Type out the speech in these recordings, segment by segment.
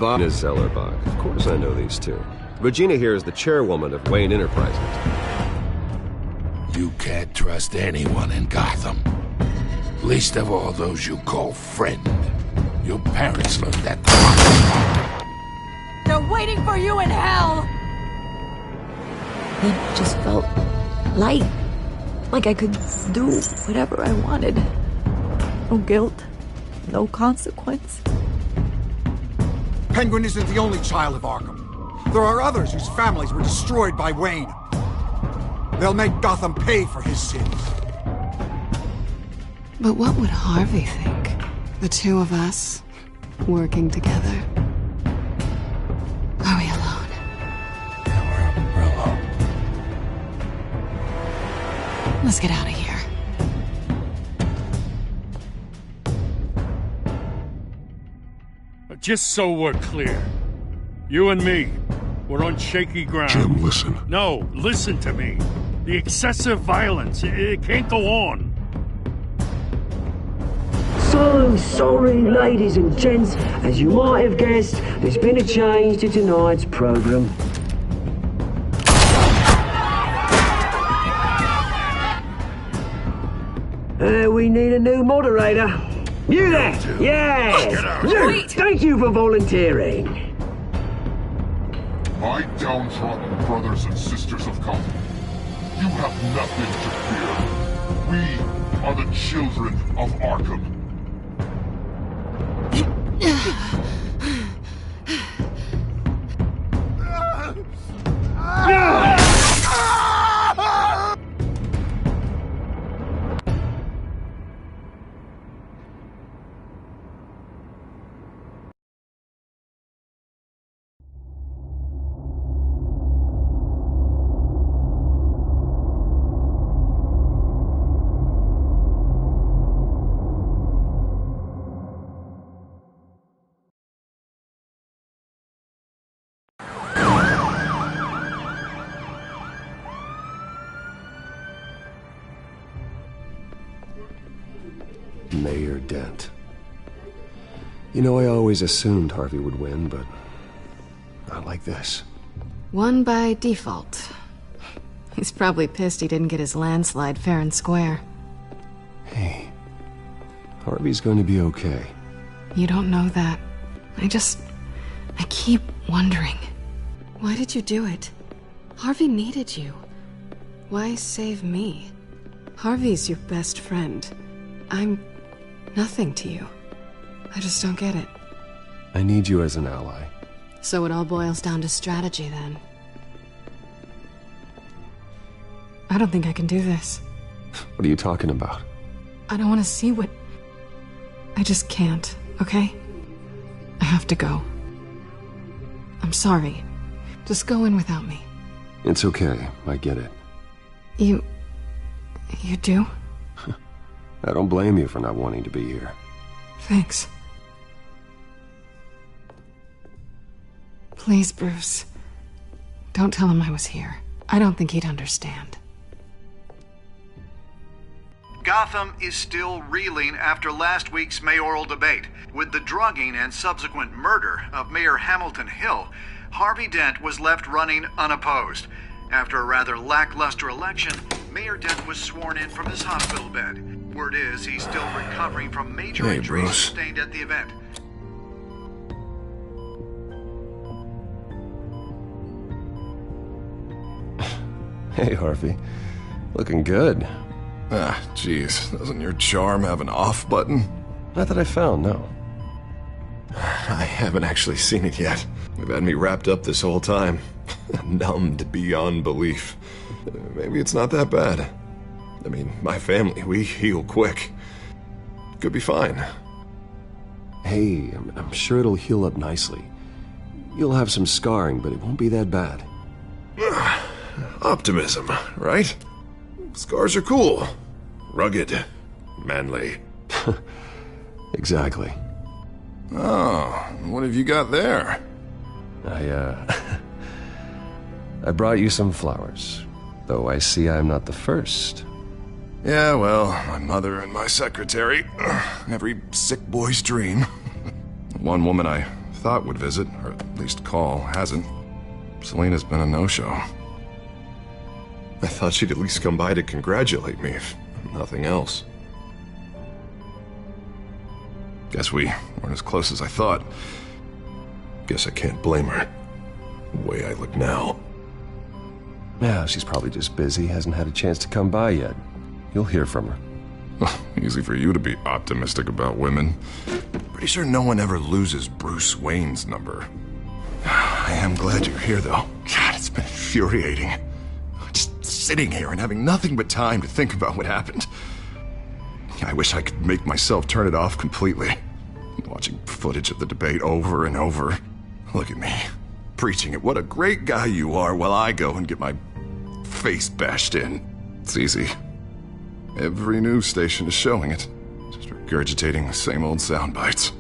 Bob is Zellerbach. Of course I know these two. Regina here is the chairwoman of Wayne Enterprises. You can't trust anyone in Gotham. Least of all those you call friend. Your parents learned that. They're waiting for you in hell! It just felt light. Like I could do whatever I wanted. No guilt. No consequence. Penguin isn't the only child of Arkham. There are others whose families were destroyed by Wayne. They'll make Gotham pay for his sins. But what would Harvey think? The two of us, working together. Are we alone? Yeah, we're alone. Let's get out of here. Just so we're clear, you and me, we're on shaky ground. Jim, listen. No, listen to me. The excessive violence, it can't go on. So sorry, ladies and gents. As you might have guessed, there's been a change to tonight's program. We need a new moderator. You there! Yes! Wait! Thank you for volunteering. My downtrodden brothers and sisters of Gotham, you have nothing to fear. We are the children of Arkham. Mayor Dent. You know, I always assumed Harvey would win, but not like this. Won by default. He's probably pissed he didn't get his landslide fair and square. Hey, Harvey's going to be okay. You don't know that. I keep wondering. Why did you do it? Harvey needed you. Why save me? Harvey's your best friend. I'm nothing to you. I just don't get it. I need you as an ally. So it all boils down to strategy, then. I don't think I can do this. What are you talking about? I don't want to see what... I just can't, okay? I have to go. I'm sorry. Just go in without me. It's okay. I get it. You do? I don't blame you for not wanting to be here. Thanks. Please, Bruce. Don't tell him I was here. I don't think he'd understand. Gotham is still reeling after last week's mayoral debate. With the drugging and subsequent murder of Mayor Hamilton Hill, Harvey Dent was left running unopposed. After a rather lackluster election, Mayor Dent was sworn in from his hospital bed. Word is he's still recovering from major injuries sustained at the event. Hey, Harvey. Looking good. Ah, jeez. Doesn't your charm have an off button? Not that I found, no. I haven't actually seen it yet. You've had me wrapped up this whole time. Numbed beyond belief. Maybe it's not that bad. I mean, my family, we heal quick. Could be fine. Hey, I'm sure it'll heal up nicely. You'll have some scarring, but it won't be that bad. Optimism, right? Scars are cool. Rugged. Manly. Exactly. Oh, what have you got there? I brought you some flowers. Though I see I'm not the first. Yeah, well, my mother and my secretary. Every sick boy's dream. One woman I thought would visit, or at least call, hasn't. Selena's been a no-show. I thought she'd at least come by to congratulate me, if nothing else. Guess we weren't as close as I thought. Guess I can't blame her, the way I look now. Yeah, she's probably just busy, hasn't had a chance to come by yet. You'll hear from her. Easy for you to be optimistic about women. Pretty sure no one ever loses Bruce Wayne's number. I am glad you're here, though. God, it's been infuriating. Just sitting here and having nothing but time to think about what happened. I wish I could make myself turn it off completely. Watching footage of the debate over and over. Look at me, preaching it. What a great guy you are, while I go and get my face bashed in. It's easy. Every news station is showing it. Just regurgitating the same old sound bites.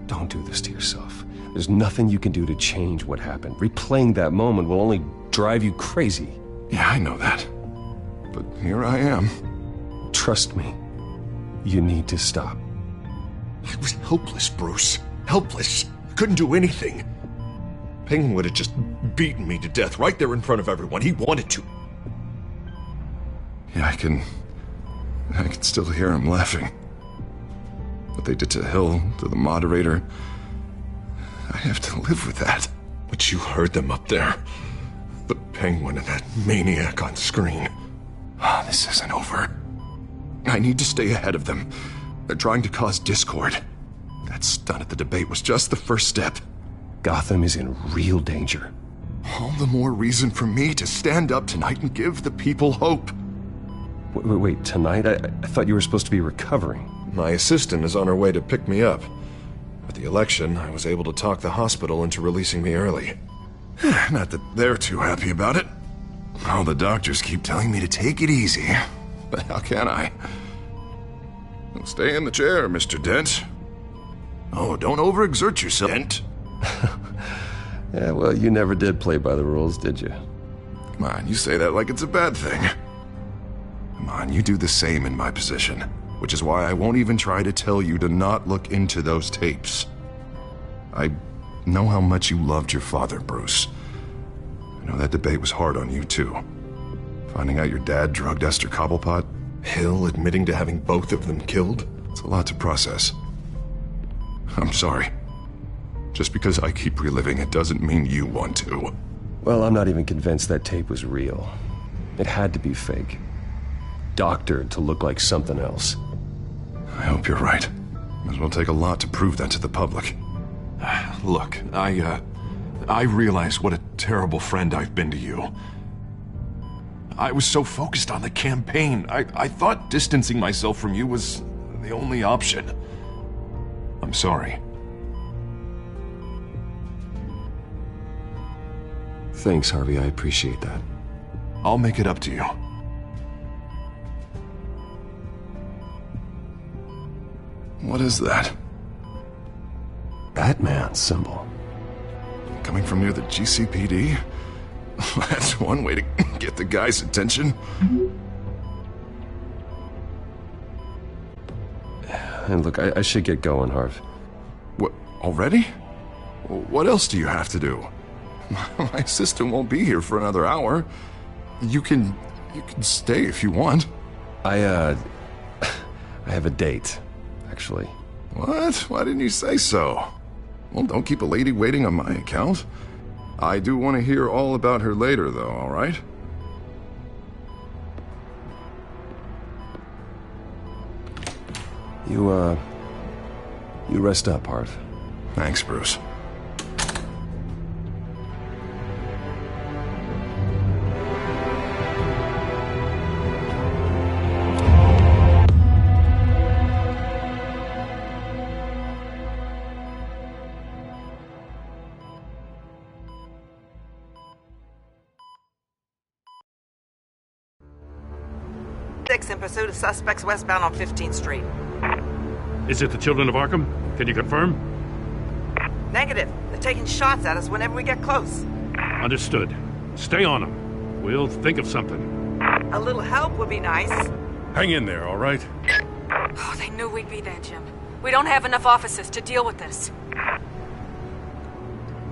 Don't do this to yourself. There's nothing you can do to change what happened. Replaying that moment will only drive you crazy. Yeah, I know that. But here I am. Trust me. You need to stop. I was helpless, Bruce. Helpless. Couldn't do anything. Penguin would have just beaten me to death right there in front of everyone. He wanted to. Yeah, I can still hear him laughing. What they did to Hill, to the moderator, I have to live with that. But you heard them up there. The Penguin and that maniac on screen. This isn't over. I need to stay ahead of them. They're trying to cause discord. That stunt at the debate was just the first step. Gotham is in real danger. All the more reason for me to stand up tonight and give the people hope. Wait, tonight? I thought you were supposed to be recovering. My assistant is on her way to pick me up. At the election, I was able to talk the hospital into releasing me early. Not that they're too happy about it. All the doctors keep telling me to take it easy. But how can I? Well, stay in the chair, Mr. Dent. Oh, don't overexert yourself, Dent. Yeah, well, you never did play by the rules, did you? Come on, you say that like it's a bad thing. Come on, you do the same in my position. Which is why I won't even try to tell you to not look into those tapes. I know how much you loved your father, Bruce. I know that debate was hard on you, too. Finding out your dad drugged Esther Cobblepot, Hill admitting to having both of them killed, it's a lot to process. I'm sorry. Just because I keep reliving it doesn't mean you want to. Well, I'm not even convinced that tape was real. It had to be fake. Doctored to look like something else. I hope you're right. It will take a lot to prove that to the public. Look, I realize what a terrible friend I've been to you. I was so focused on the campaign. I thought distancing myself from you was the only option. I'm sorry. Thanks, Harvey. I appreciate that. I'll make it up to you. What is that? Batman symbol. Coming from near the GCPD? That's one way to get the guy's attention. And look, I should get going, Harv. What, already? What else do you have to do? My assistant won't be here for another hour. You can stay if you want. I have a date, actually. What? Why didn't you say so? Well, don't keep a lady waiting on my account. I do want to hear all about her later, though, all right? You rest up, Harv. Thanks, Bruce. In pursuit of suspects westbound on 15th Street. Is it the Children of Arkham? Can you confirm? Negative. They're taking shots at us whenever we get close. Understood. Stay on them. We'll think of something. A little help would be nice. Hang in there, all right? Oh, they knew we'd be there, Jim. We don't have enough officers to deal with this.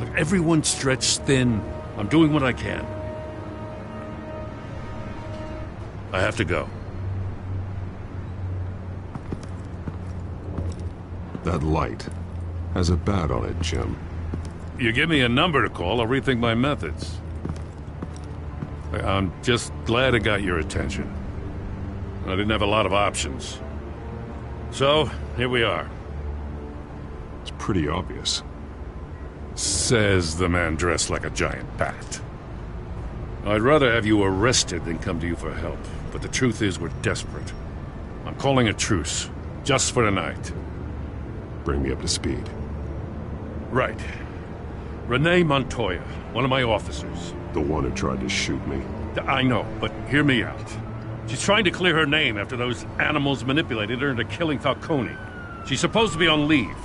Look, everyone's stretched thin. I'm doing what I can. I have to go. That light has a bat on it, Jim. You give me a number to call, I'll rethink my methods. I'm just glad it got your attention. I didn't have a lot of options. So, here we are. It's pretty obvious. Says the man dressed like a giant bat. I'd rather have you arrested than come to you for help, but the truth is we're desperate. I'm calling a truce, just for tonight. Bring me up to speed. Right. Renee Montoya, one of my officers. The one who tried to shoot me. I know, but hear me out. She's trying to clear her name after those animals manipulated her into killing Falcone. She's supposed to be on leave,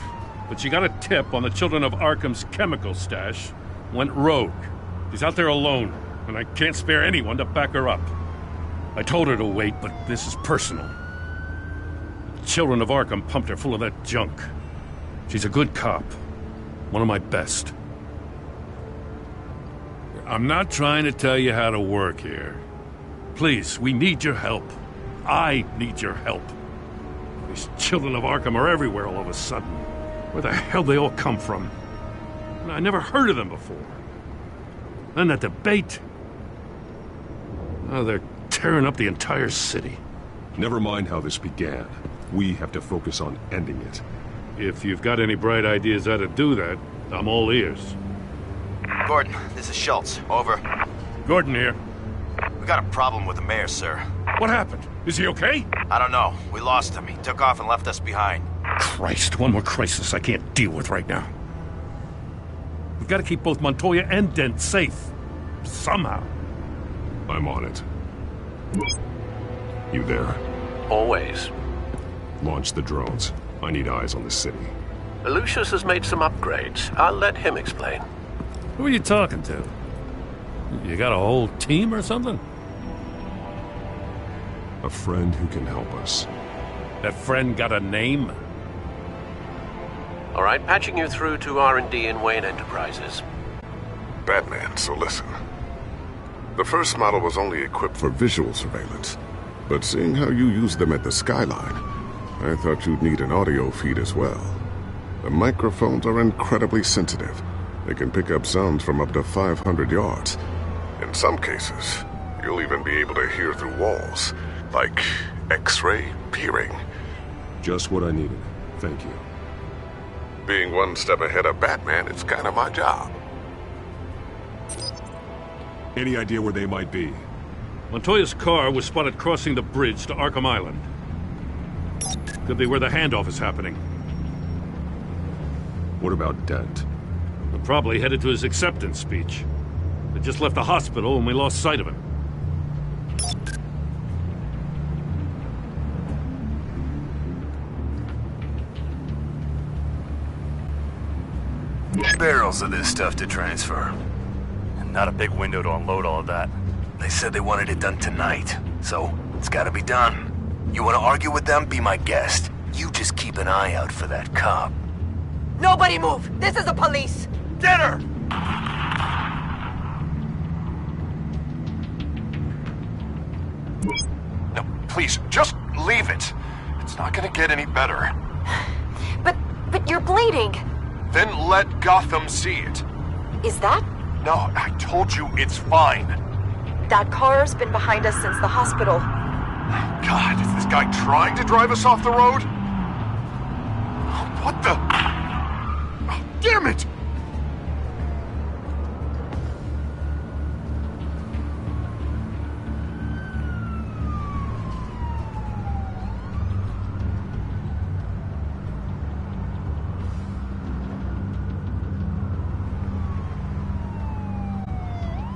but she got a tip on the Children of Arkham's chemical stash, went rogue. She's out there alone, and I can't spare anyone to back her up. I told her to wait, but this is personal. The Children of Arkham pumped her full of that junk. She's a good cop. One of my best. I'm not trying to tell you how to work here. Please, we need your help. I need your help. These Children of Arkham are everywhere all of a sudden. Where the hell they all come from? I never heard of them before. Then that debate. Oh, they're tearing up the entire city. Never mind how this began. We have to focus on ending it. If you've got any bright ideas how to do that, I'm all ears. Gordon, this is Schultz. Over. Gordon here. We got a problem with the mayor, sir. What happened? Is he okay? I don't know. We lost him. He took off and left us behind. Christ, one more crisis I can't deal with right now. We've got to keep both Montoya and Dent safe. Somehow. I'm on it. You there? Always. Launch the drones. I need eyes on the city. Lucius has made some upgrades. I'll let him explain. Who are you talking to? You got a whole team or something? A friend who can help us. That friend got a name? All right, patching you through to R&D in Wayne Enterprises. Batman, so listen. The first model was only equipped for visual surveillance, but seeing how you use them at the Skyline, I thought you'd need an audio feed as well. The microphones are incredibly sensitive. They can pick up sounds from up to 500 yards. In some cases, you'll even be able to hear through walls, like X-ray peering. Just what I needed. Thank you. Being one step ahead of Batman is kind of my job. Any idea where they might be? Montoya's car was spotted crossing the bridge to Arkham Island. Could be where the handoff is happening. What about Dent? We're probably headed to his acceptance speech. They just left the hospital and we lost sight of him. Barrels of this stuff to transfer. And not a big window to unload all of that. They said they wanted it done tonight, so it's gotta be done. You wanna argue with them? Be my guest. You just keep an eye out for that cop. Nobody move! This is the police! Get her! No, please, just leave it. It's not gonna get any better. But you're bleeding! Then let Gotham see it. Is that? No, I told you it's fine. That car's been behind us since the hospital. God, is this guy trying to drive us off the road? What the? Oh, damn it!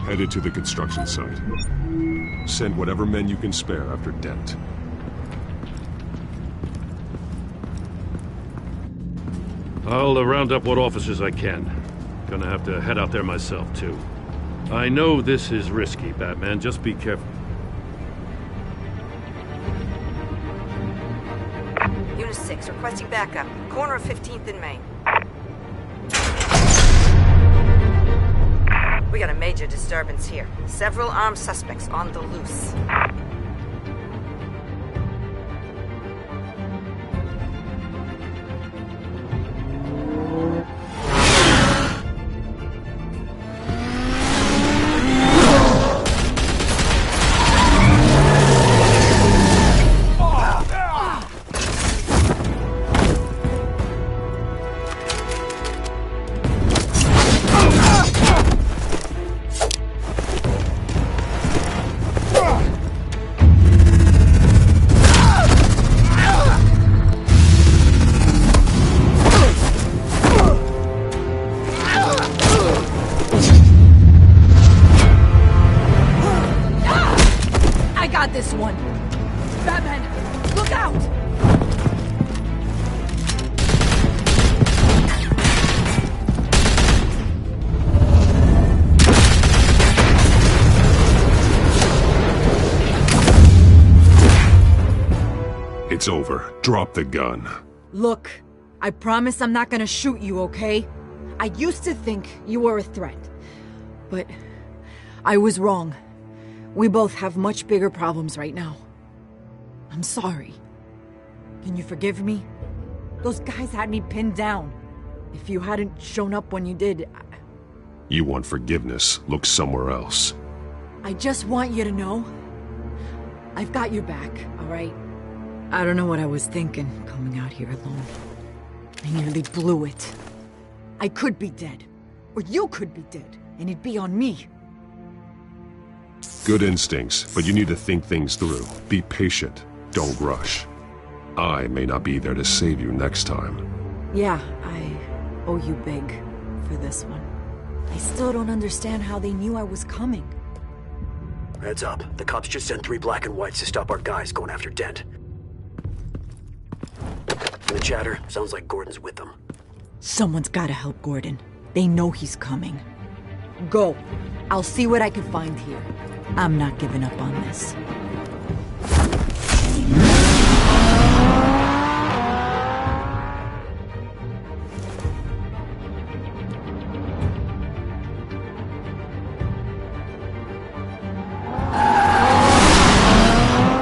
Headed to the construction site. Send whatever men you can spare after Dent. I'll round up what officers I can. Gonna have to head out there myself, too. I know this is risky, Batman. Just be careful. Unit 6, requesting backup. Corner of 15th and Main. Major disturbance here. Several armed suspects on the loose. This one. Batman, look out! It's over. Drop the gun. Look, I promise I'm not gonna shoot you, okay? I used to think you were a threat, but I was wrong. We both have much bigger problems right now. I'm sorry. Can you forgive me? Those guys had me pinned down. If you hadn't shown up when you did, You want forgiveness? Look somewhere else. I just want you to know, I've got your back, alright? I don't know what I was thinking, coming out here alone. I nearly blew it. I could be dead. Or you could be dead, and it'd be on me. Good instincts, but you need to think things through. Be patient. Don't rush. I may not be there to save you next time. Yeah, I owe you big for this one. I still don't understand how they knew I was coming. Heads up. The cops just sent 3 black and whites to stop our guys going after Dent. In the chatter, sounds like Gordon's with them. Someone's gotta help Gordon. They know he's coming. Go. I'll see what I can find here. I'm not giving up on this.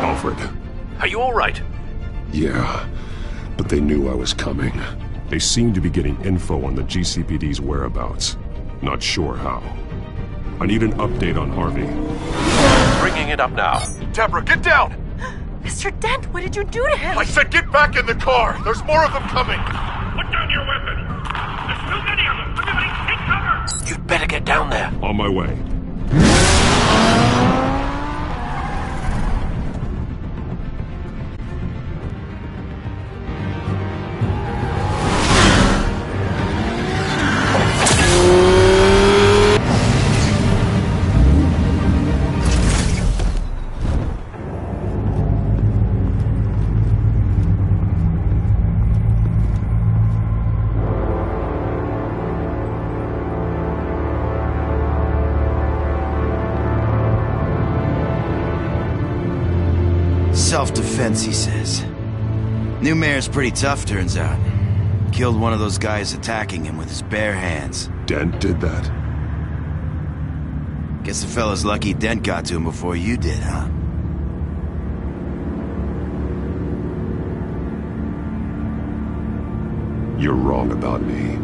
Alfred. Are you all right? Yeah, but they knew I was coming. They seem to be getting info on the GCPD's whereabouts. Not sure how. I need an update on Harvey. Bringing it up now. Deborah, get down! Mr. Dent, what did you do to him? I said get back in the car! There's more of them coming! Put down your weapon! There's too many of them! Everybody take cover! You'd better get down there. On my way. Self-defense, he says. New mayor's pretty tough, turns out. Killed one of those guys attacking him with his bare hands. Dent did that? Guess the fella's lucky Dent got to him before you did, huh? You're wrong about me.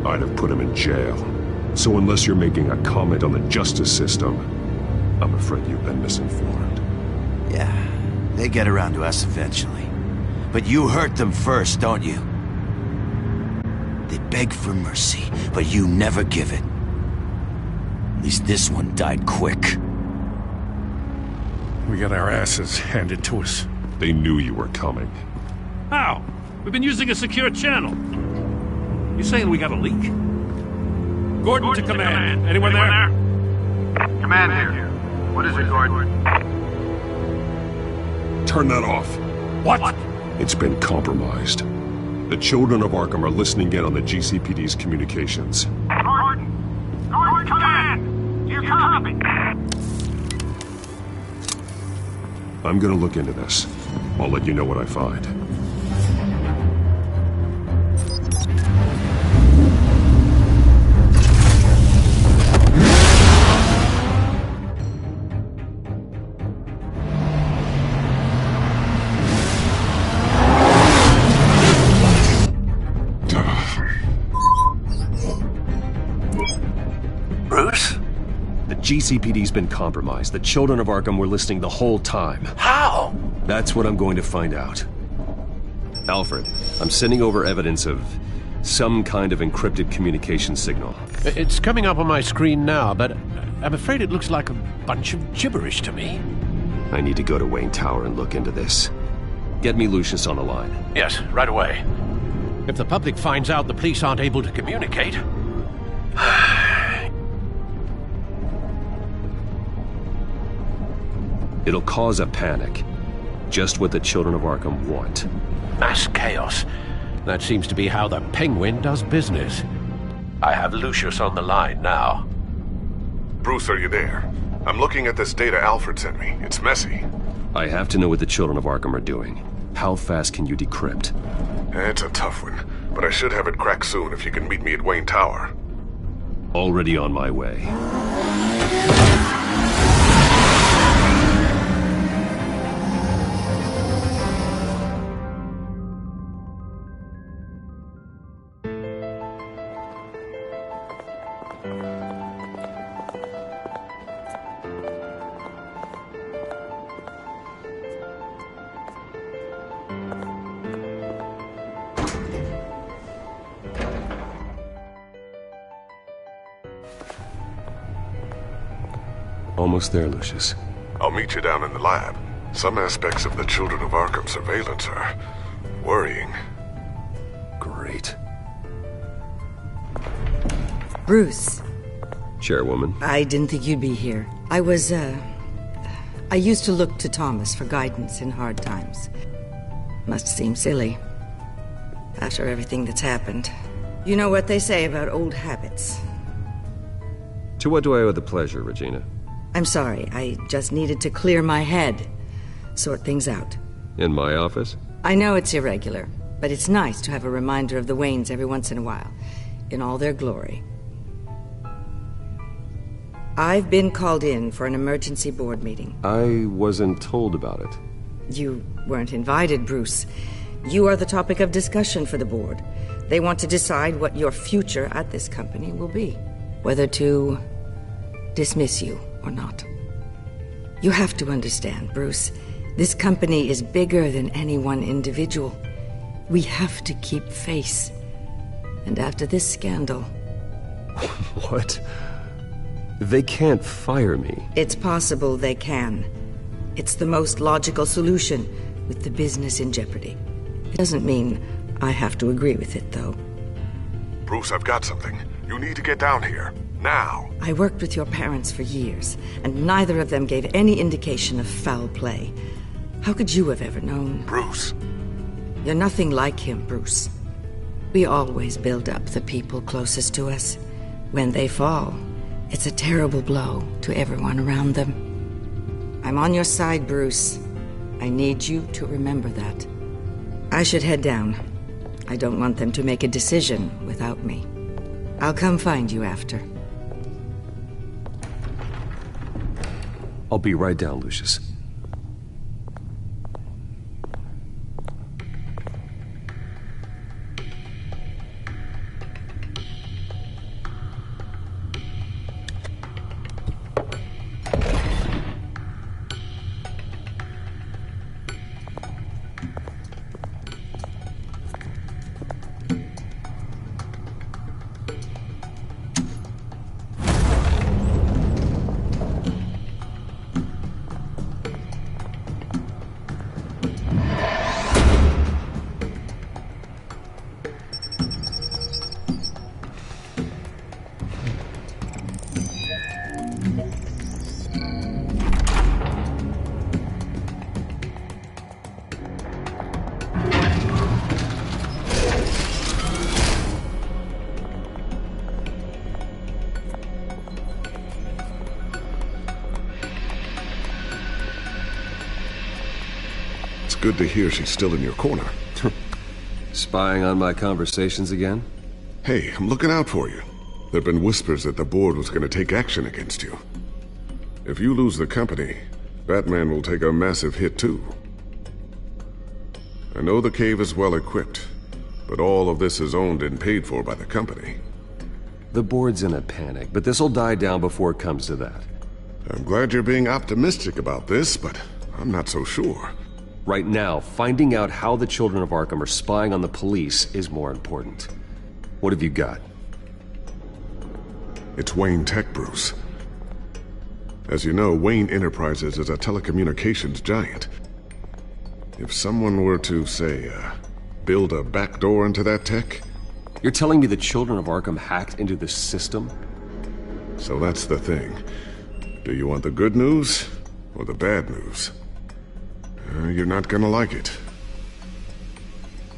I'd have put him in jail. So unless you're making a comment on the justice system, I'm afraid you've been misinformed. Yeah, they get around to us eventually. But you hurt them first, don't you? They beg for mercy, but you never give it. At least this one died quick. We got our asses handed to us. They knew you were coming. How? We've been using a secure channel. You saying we got a leak? Gordon to command. Anyone there? Command here. What is it, Gordon? Turn that off. What? It's been compromised. The children of Arkham are listening in on the GCPD's communications. Gordon! Gordon, command! You copy? I'm gonna look into this. I'll let you know what I find. The GCPD's been compromised. The children of Arkham were listening the whole time. How? That's what I'm going to find out. Alfred, I'm sending over evidence of some kind of encrypted communication signal. It's coming up on my screen now, but I'm afraid it looks like a bunch of gibberish to me. I need to go to Wayne Tower and look into this. Get me Lucius on the line. Yes, right away. If the public finds out the police aren't able to communicate... It'll cause a panic. Just what the children of Arkham want. Mass chaos. That seems to be how the Penguin does business. I have Lucius on the line now. Bruce, are you there? I'm looking at this data Alfred sent me. It's messy. I have to know what the children of Arkham are doing. How fast can you decrypt? It's a tough one, but I should have it cracked soon if you can meet me at Wayne Tower. Already on my way. Almost there, Lucius. I'll meet you down in the lab. Some aspects of the Children of Arkham surveillance are worrying. Great. Bruce. Chairwoman. I didn't think you'd be here. I used to look to Thomas for guidance in hard times. Must seem silly. After everything that's happened. You know what they say about old habits. To what do I owe the pleasure, Regina? I'm sorry, I just needed to clear my head. Sort things out. In my office? I know it's irregular, but it's nice to have a reminder of the Waynes every once in a while. In all their glory. I've been called in for an emergency board meeting. I wasn't told about it. You weren't invited, Bruce. You are the topic of discussion for the board. They want to decide what your future at this company will be. Whether to dismiss you or not. You have to understand, Bruce. This company is bigger than any one individual. We have to keep face. And after this scandal... What? They can't fire me. It's possible they can. It's the most logical solution with the business in jeopardy. It doesn't mean I have to agree with it, though. Bruce, I've got something. You need to get down here. Now. I worked with your parents for years, and neither of them gave any indication of foul play. How could you have ever known? Bruce. You're nothing like him, Bruce. We always build up the people closest to us. When they fall, it's a terrible blow to everyone around them. I'm on your side, Bruce. I need you to remember that. I should head down. I don't want them to make a decision without me. I'll come find you after. I'll be right down, Lucius. Good to hear she's still in your corner. Spying on my conversations again? Hey, I'm looking out for you. There've been whispers that the board was going to take action against you. If you lose the company, Batman will take a massive hit too. I know the cave is well equipped, but all of this is owned and paid for by the company. The board's in a panic, but this'll die down before it comes to that. I'm glad you're being optimistic about this, but I'm not so sure. Right now, finding out how the Children of Arkham are spying on the police is more important. What have you got? It's Wayne Tech, Bruce. As you know, Wayne Enterprises is a telecommunications giant. If someone were to, say, build a backdoor into that tech... You're telling me the Children of Arkham hacked into the system? So that's the thing. Do you want the good news or the bad news? You're not gonna like it.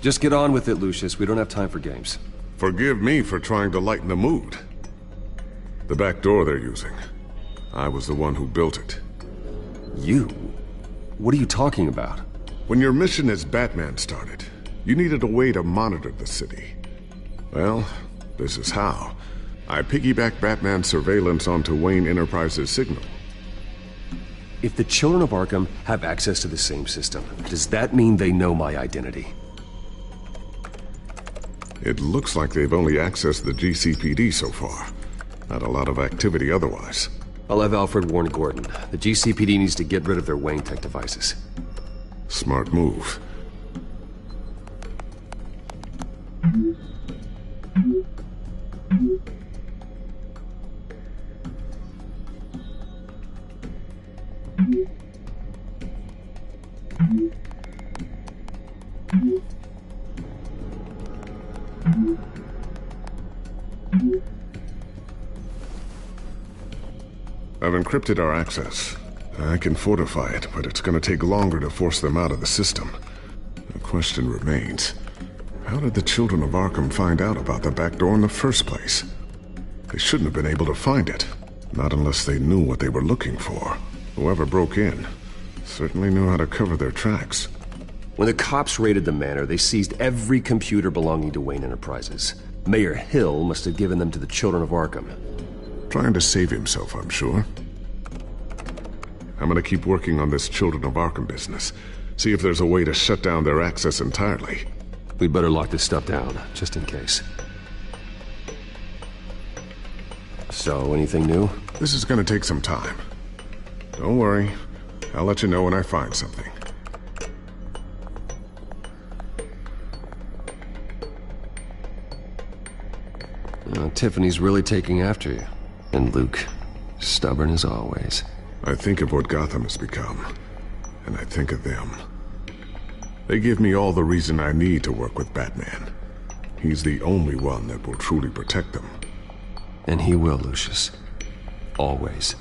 Just get on with it, Lucius. We don't have time for games. Forgive me for trying to lighten the mood. The back door they're using. I was the one who built it. You? What are you talking about? When your mission as Batman started, you needed a way to monitor the city. Well, this is how. I piggybacked Batman's surveillance onto Wayne Enterprises' signal. If the Children of Arkham have access to the same system, does that mean they know my identity? It looks like they've only accessed the GCPD so far. Not a lot of activity otherwise. I'll have Alfred warn Gordon. The GCPD needs to get rid of their Wayne Tech devices. Smart move. I've encrypted our access. I can fortify it, but it's gonna take longer to force them out of the system. The question remains, how did the Children of Arkham find out about the back door in the first place? They shouldn't have been able to find it. Not unless they knew what they were looking for. Whoever broke in certainly knew how to cover their tracks. When the cops raided the manor, they seized every computer belonging to Wayne Enterprises. Mayor Hill must have given them to the Children of Arkham. Trying to save himself, I'm sure. I'm gonna keep working on this Children of Arkham business. See if there's a way to shut down their access entirely. We'd better lock this stuff down, just in case. So, anything new? This is gonna take some time. Don't worry. I'll let you know when I find something. Tiffany's really taking after you. And Luke, stubborn as always. I think of what Gotham has become, and I think of them. They give me all the reason I need to work with Batman. He's the only one that will truly protect them. And he will, Lucius. Always.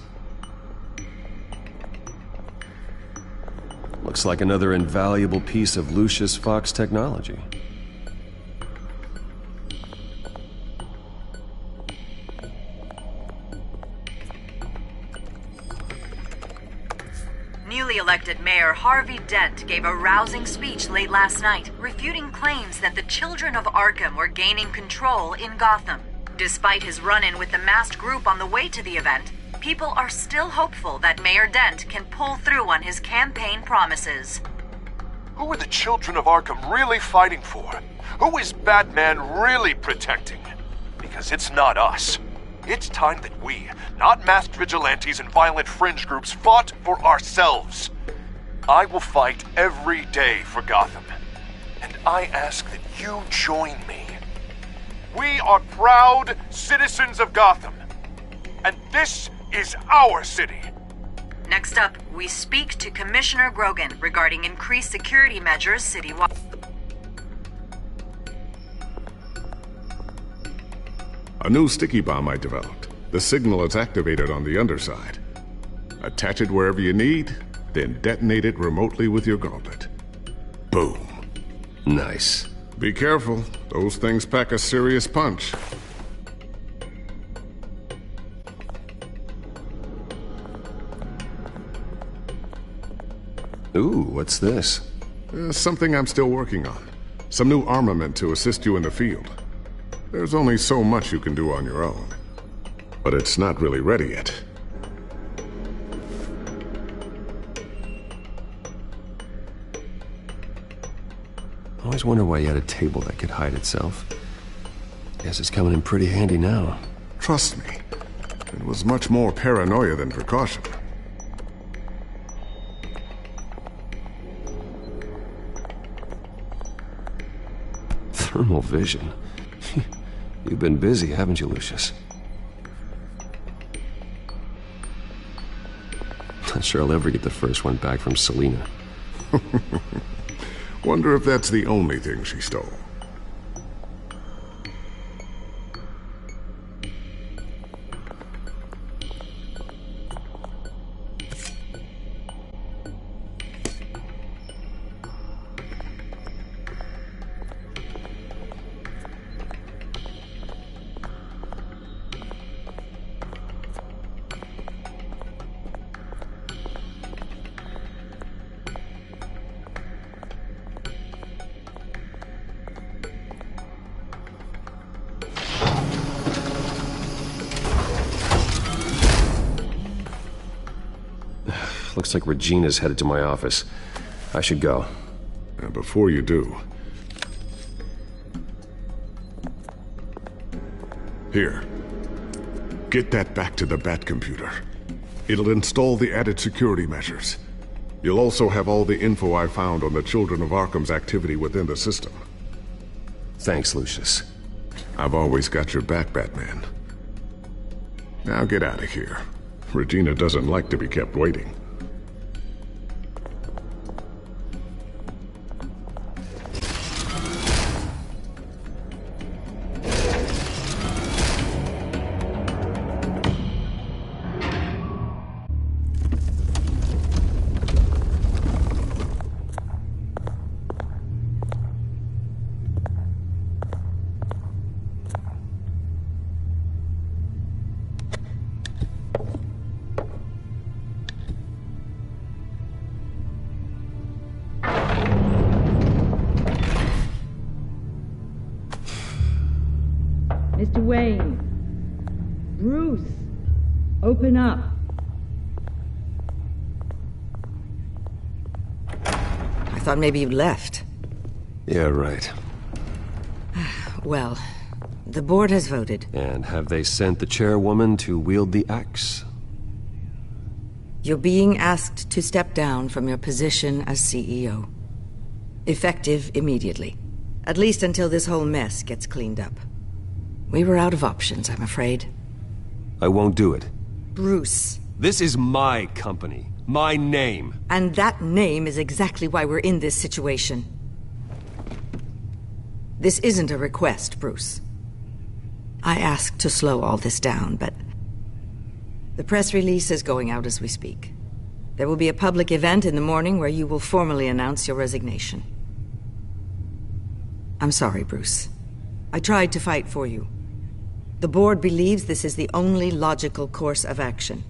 Looks like another invaluable piece of Lucius Fox technology. Newly elected Mayor Harvey Dent gave a rousing speech late last night, refuting claims that the Children of Arkham were gaining control in Gotham. Despite his run-in with the masked group on the way to the event, people are still hopeful that Mayor Dent can pull through on his campaign promises. Who are the Children of Arkham really fighting for? Who is Batman really protecting? Because it's not us. It's time that we, not masked vigilantes and violent fringe groups, fought for ourselves. I will fight every day for Gotham. And I ask that you join me. We are proud citizens of Gotham. And this is our city. Next up, we speak to Commissioner Grogan regarding increased security measures citywide. A new sticky bomb I developed. The signal is activated on the underside. Attach it wherever you need, then detonate it remotely with your gauntlet. Boom. Nice. Be careful. Those things pack a serious punch. Ooh, what's this? Something I'm still working on. Some new armament to assist you in the field. There's only so much you can do on your own. But it's not really ready yet. I always wondered why you had a table that could hide itself. Guess it's coming in pretty handy now. Trust me, it was much more paranoia than precaution. Thermal vision? You've been busy, haven't you, Lucius? Not sure I'll ever get the first one back from Selena. Wonder if that's the only thing she stole. Looks like Regina's headed to my office. I should go. And before you do... Here. Get that back to the Bat computer. It'll install the added security measures. You'll also have all the info I found on the Children of Arkham's activity within the system. Thanks, Lucius. I've always got your back, Batman. Now get out of here. Regina doesn't like to be kept waiting. Mr. Wayne. Bruce. Open up. I thought maybe you left. Yeah, right. Well, the board has voted. And have they sent the chairwoman to wield the axe? You're being asked to step down from your position as CEO. Effective immediately. At least until this whole mess gets cleaned up. We were out of options, I'm afraid. I won't do it. Bruce. This is my company. My name. And that name is exactly why we're in this situation. This isn't a request, Bruce. I asked to slow all this down, but... the press release is going out as we speak. There will be a public event in the morning where you will formally announce your resignation. I'm sorry, Bruce. I tried to fight for you. The board believes this is the only logical course of action.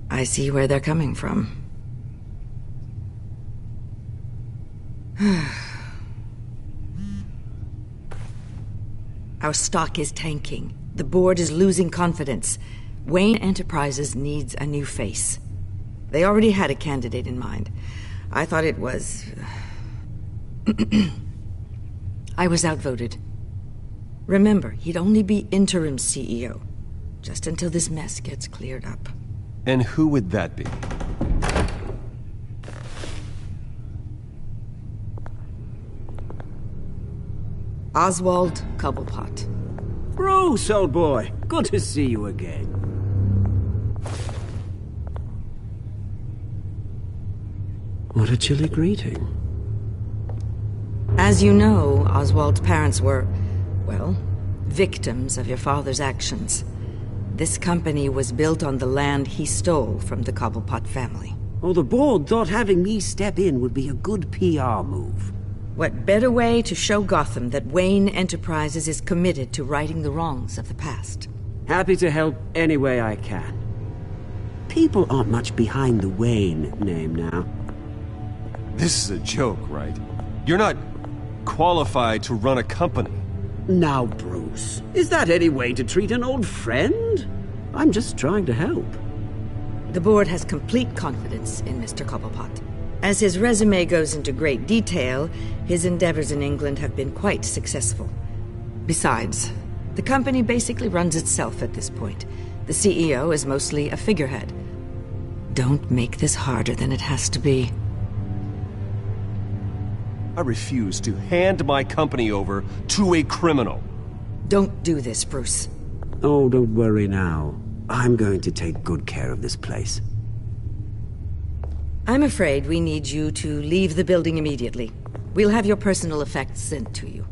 I see where they're coming from. Our stock is tanking. The board is losing confidence. Wayne Enterprises needs a new face. They already had a candidate in mind. I thought it was... I was outvoted. Remember, he'd only be interim CEO, just until this mess gets cleared up. And who would that be? Oswald Cobblepot. Bruce, old boy. Good to see you again. What a chilly greeting. As you know, Oswald's parents were, well, victims of your father's actions. This company was built on the land he stole from the Cobblepot family. Oh, the board thought having me step in would be a good PR move. What better way to show Gotham that Wayne Enterprises is committed to righting the wrongs of the past? Happy to help any way I can. People aren't much behind the Wayne name now. This is a joke, right? You're not qualified to run a company. Now, Bruce, is that any way to treat an old friend? I'm just trying to help. The board has complete confidence in Mr. Cobblepot. As his resume goes into great detail, his endeavors in England have been quite successful. Besides, The company basically runs itself at this point. The CEO is mostly a figurehead. Don't make this harder than it has to be. I refuse to hand my company over to a criminal. Don't do this, Bruce. Oh, don't worry now. I'm going to take good care of this place. I'm afraid we need you to leave the building immediately. We'll have your personal effects sent to you.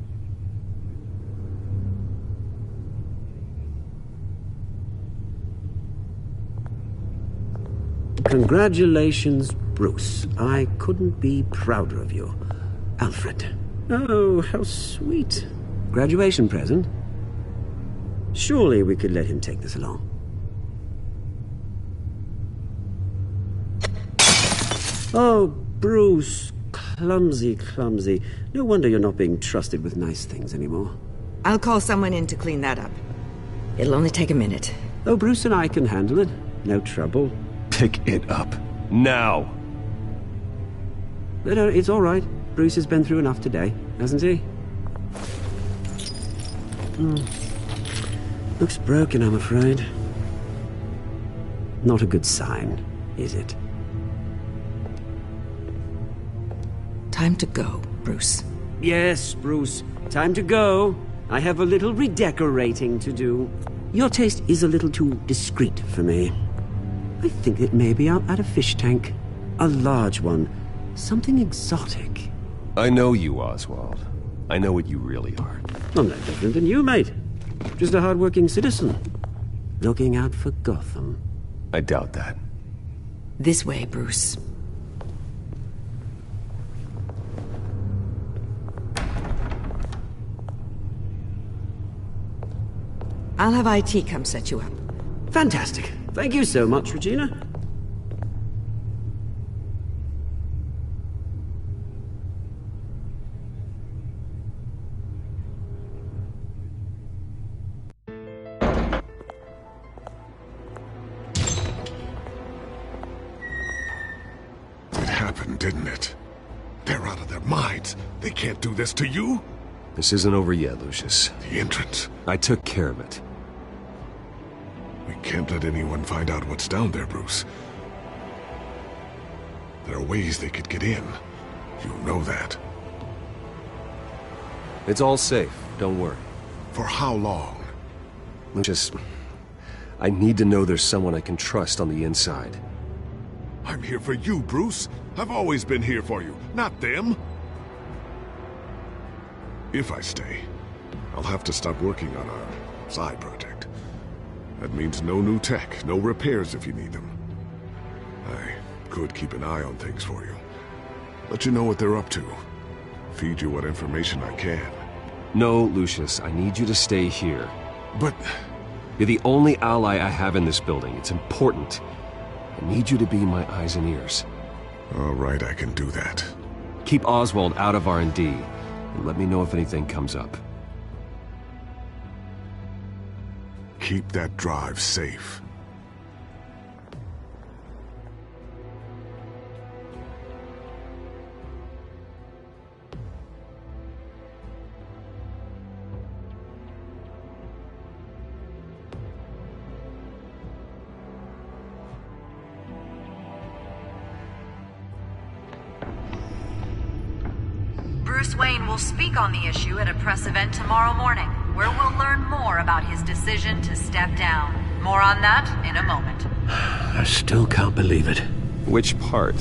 Congratulations, Bruce. I couldn't be prouder of you. Alfred. Oh, how sweet. Graduation present? Surely we could let him take this along. Oh, Bruce. Clumsy, clumsy. No wonder you're not being trusted with nice things anymore. I'll call someone in to clean that up. It'll only take a minute. Oh, Bruce and I can handle it. No trouble. Pick it up. Now! But it's all right. Bruce has been through enough today, hasn't he? Looks broken, I'm afraid. Not a good sign, is it? Time to go, Bruce. Yes, Bruce. Time to go. I have a little redecorating to do. Your taste is a little too discreet for me. I think that maybe I'll add a fish tank. A large one. Something exotic. I know you, Oswald. I know what you really are. I'm no different than you, mate. Just a hard-working citizen. Looking out for Gotham. I doubt that. This way, Bruce. I'll have IT come set you up. Fantastic. Thank you so much, Regina. It happened, didn't it? They're out of their minds. They can't do this to you. This isn't over yet, Lucius. The entrance. I took care of it. We can't let anyone find out what's down there, Bruce. There are ways they could get in. You know that. It's all safe. Don't worry. For how long? Lucius, I need to know there's someone I can trust on the inside. I'm here for you, Bruce. I've always been here for you, not them. If I stay, I'll have to stop working on our side project. That means no new tech, no repairs if you need them. I could keep an eye on things for you. Let you know what they're up to. Feed you what information I can. No, Lucius, I need you to stay here. But... You're the only ally I have in this building. It's important. I need you to be my eyes and ears. All right, I can do that. Keep Oswald out of R&D, and let me know if anything comes up. Keep that drive safe. Bruce Wayne will speak on the issue at a press event tomorrow morning, where we'll learn more about his decision to step down. More on that in a moment. I still can't believe it. Which part?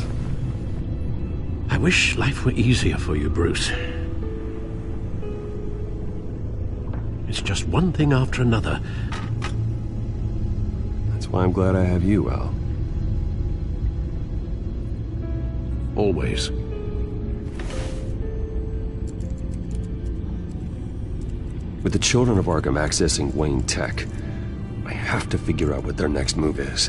I wish life were easier for you, Bruce. It's just one thing after another. That's why I'm glad I have you, Al. Always. With the children of Arkham accessing Wayne Tech, I have to figure out what their next move is.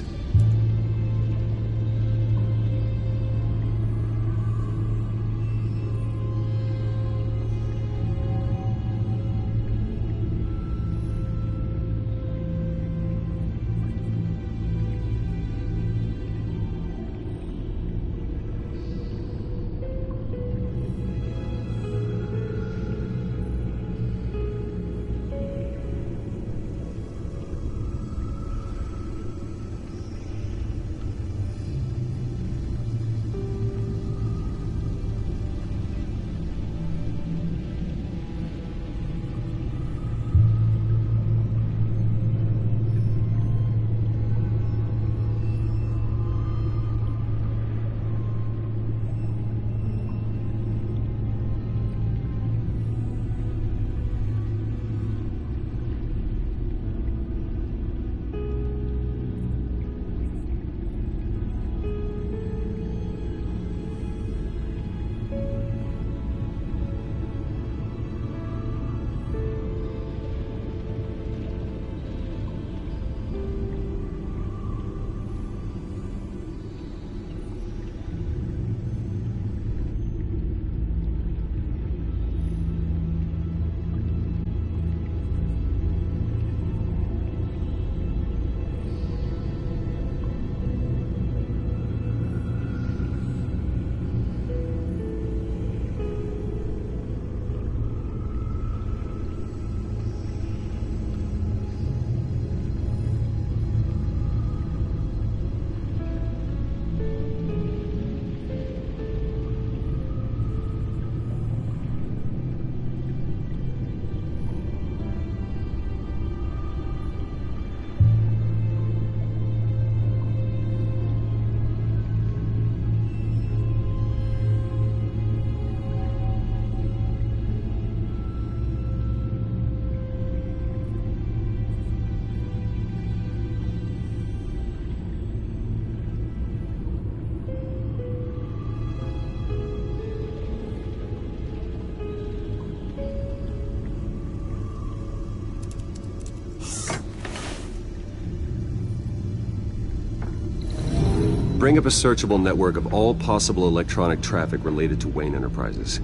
Bring up a searchable network of all possible electronic traffic related to Wayne Enterprises.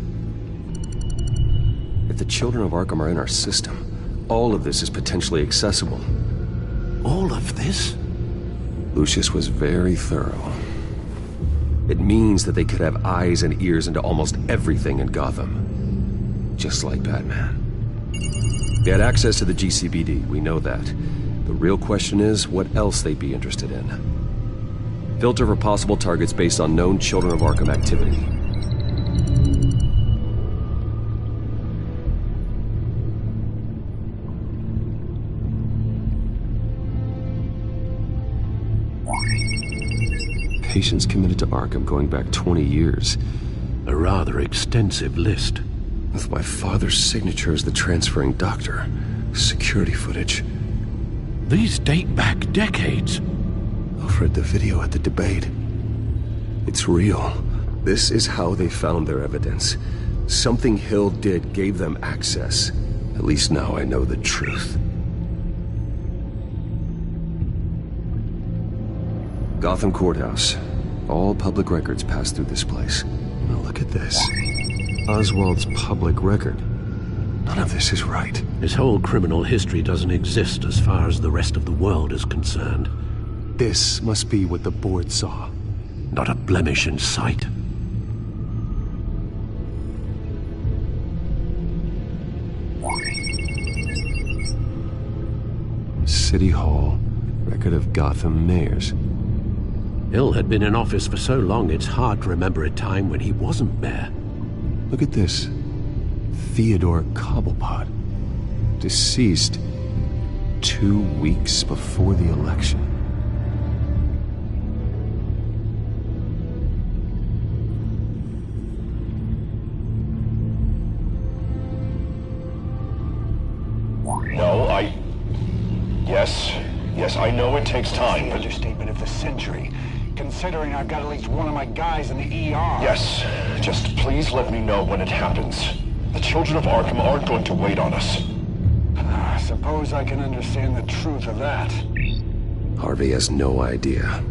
If the children of Arkham are in our system, all of this is potentially accessible. All of this? Lucius was very thorough. It means that they could have eyes and ears into almost everything in Gotham. Just like Batman. They had access to the GCPD, we know that. The real question is, what else they'd be interested in. Filter for possible targets based on known Children of Arkham activity. Patients committed to Arkham going back 20 years. A rather extensive list. With my father's signature as the transferring doctor. Security footage. These date back decades. Alfred, the video at the debate. It's real. This is how they found their evidence. Something Hill did gave them access. At least now I know the truth. Gotham Courthouse. All public records pass through this place. Now look at this. Oswald's public record. None of this is right. His whole criminal history doesn't exist as far as the rest of the world is concerned. This must be what the board saw. Not a blemish in sight. City Hall. Record of Gotham mayors. Hill had been in office for so long it's hard to remember a time when he wasn't mayor. Look at this. Theodore Cobblepot. Deceased 2 weeks before the election. No, Yes, I know it takes time, The but... understatement of the century, considering I've got at least one of my guys in the ER. Yes, just please let me know when it happens. The children of Arkham aren't going to wait on us. I suppose I can understand the truth of that. Harvey has no idea.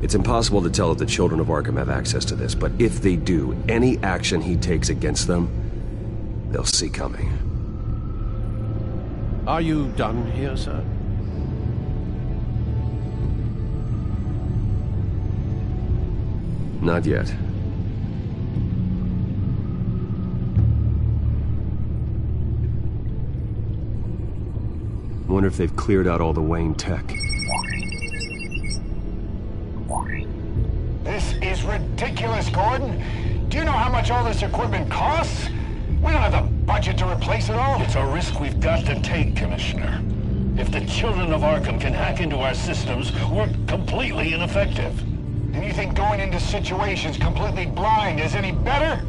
It's impossible to tell if the children of Arkham have access to this, but if they do, any action he takes against them, they'll see coming. Are you done here, sir? Not yet. Wonder if they've cleared out all the Wayne tech. This is ridiculous, Gordon. Do you know how much all this equipment costs? We don't have the budget to replace it all. It's a risk we've got to take, Commissioner. If the children of Arkham can hack into our systems, we're completely ineffective. And you think going into situations completely blind is any better?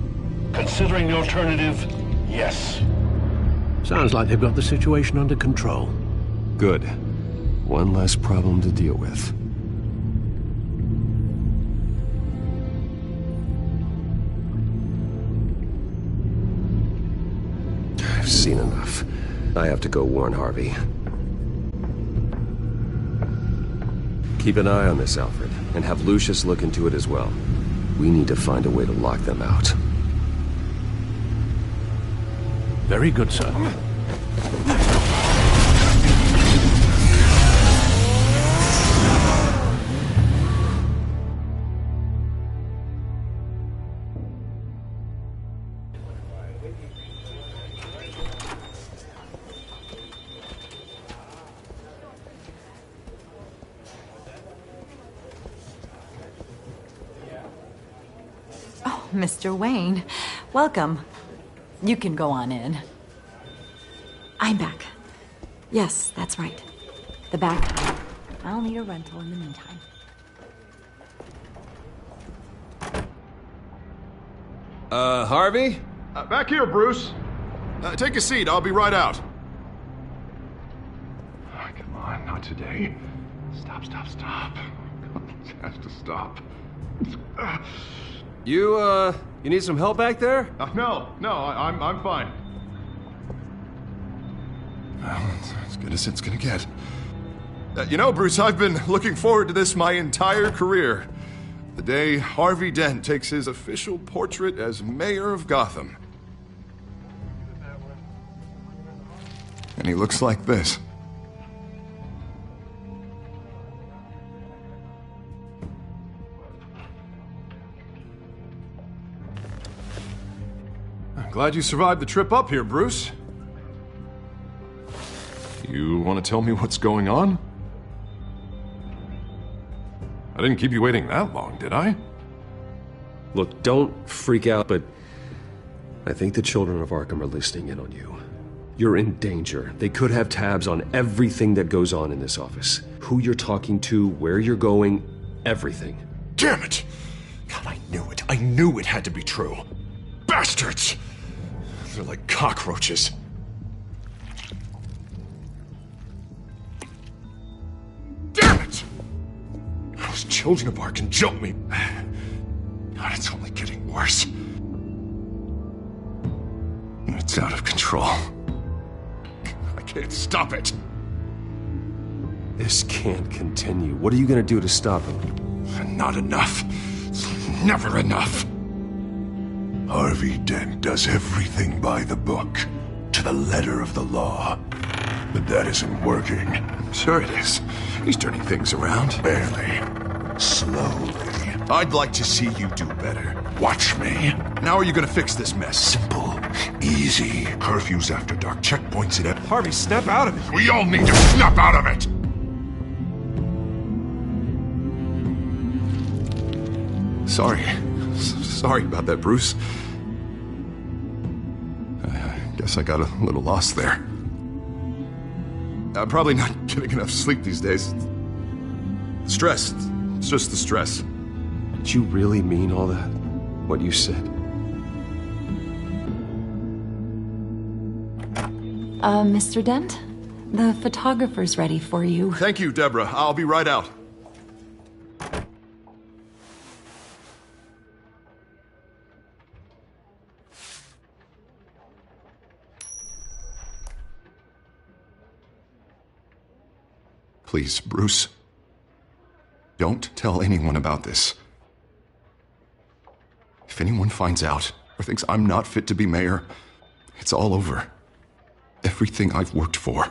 Considering the alternative, yes. Sounds like they've got the situation under control. Good. One less problem to deal with. I've seen enough. I have to go warn Harvey. Keep an eye on this, Alfred, and have Lucius look into it as well. We need to find a way to lock them out. Very good, sir. Mr. Wayne, welcome. You can go on in. I'm back. Yes, that's right. The back. I'll need a rental in the meantime. Harvey? Back here, Bruce. Take a seat. I'll be right out. Oh, come on, not today. Stop. This has to stop. You need some help back there? No, I'm fine. Well, it's as good as it's gonna get. You know, Bruce, I've been looking forward to this my entire career. The day Harvey Dent takes his official portrait as mayor of Gotham. And he looks like this. I'm glad you survived the trip up here, Bruce. You want to tell me what's going on? I didn't keep you waiting that long, did I? Look, don't freak out, but I think the children of Arkham are listening in on you. You're in danger. They could have tabs on everything that goes on in this office. Who you're talking to, where you're going, everything. Damn it! God, I knew it. I knew it had to be true. Bastards! They're like cockroaches. Damn it! Those children of Arkham jumped me. God, it's only getting worse. It's out of control. I can't stop it. This can't continue. What are you gonna do to stop him? Not enough. Never enough. Harvey Dent does everything by the book, to the letter of the law. But that isn't working. Sure it is. He's turning things around. Barely. Slowly. I'd like to see you do better. Watch me. How are you gonna fix this mess? Simple. Easy. Curfews after dark. Checkpoints at... Harvey, snap out of it. We all need to snap out of it! Sorry about that, Bruce. I guess I got a little lost there. I'm probably not getting enough sleep these days. Stress. It's just the stress. Did you really mean all that? What you said? Mr. Dent? The photographer's ready for you. Thank you, Deborah. I'll be right out. Please, Bruce. Don't tell anyone about this. If anyone finds out or thinks I'm not fit to be mayor, it's all over. Everything I've worked for.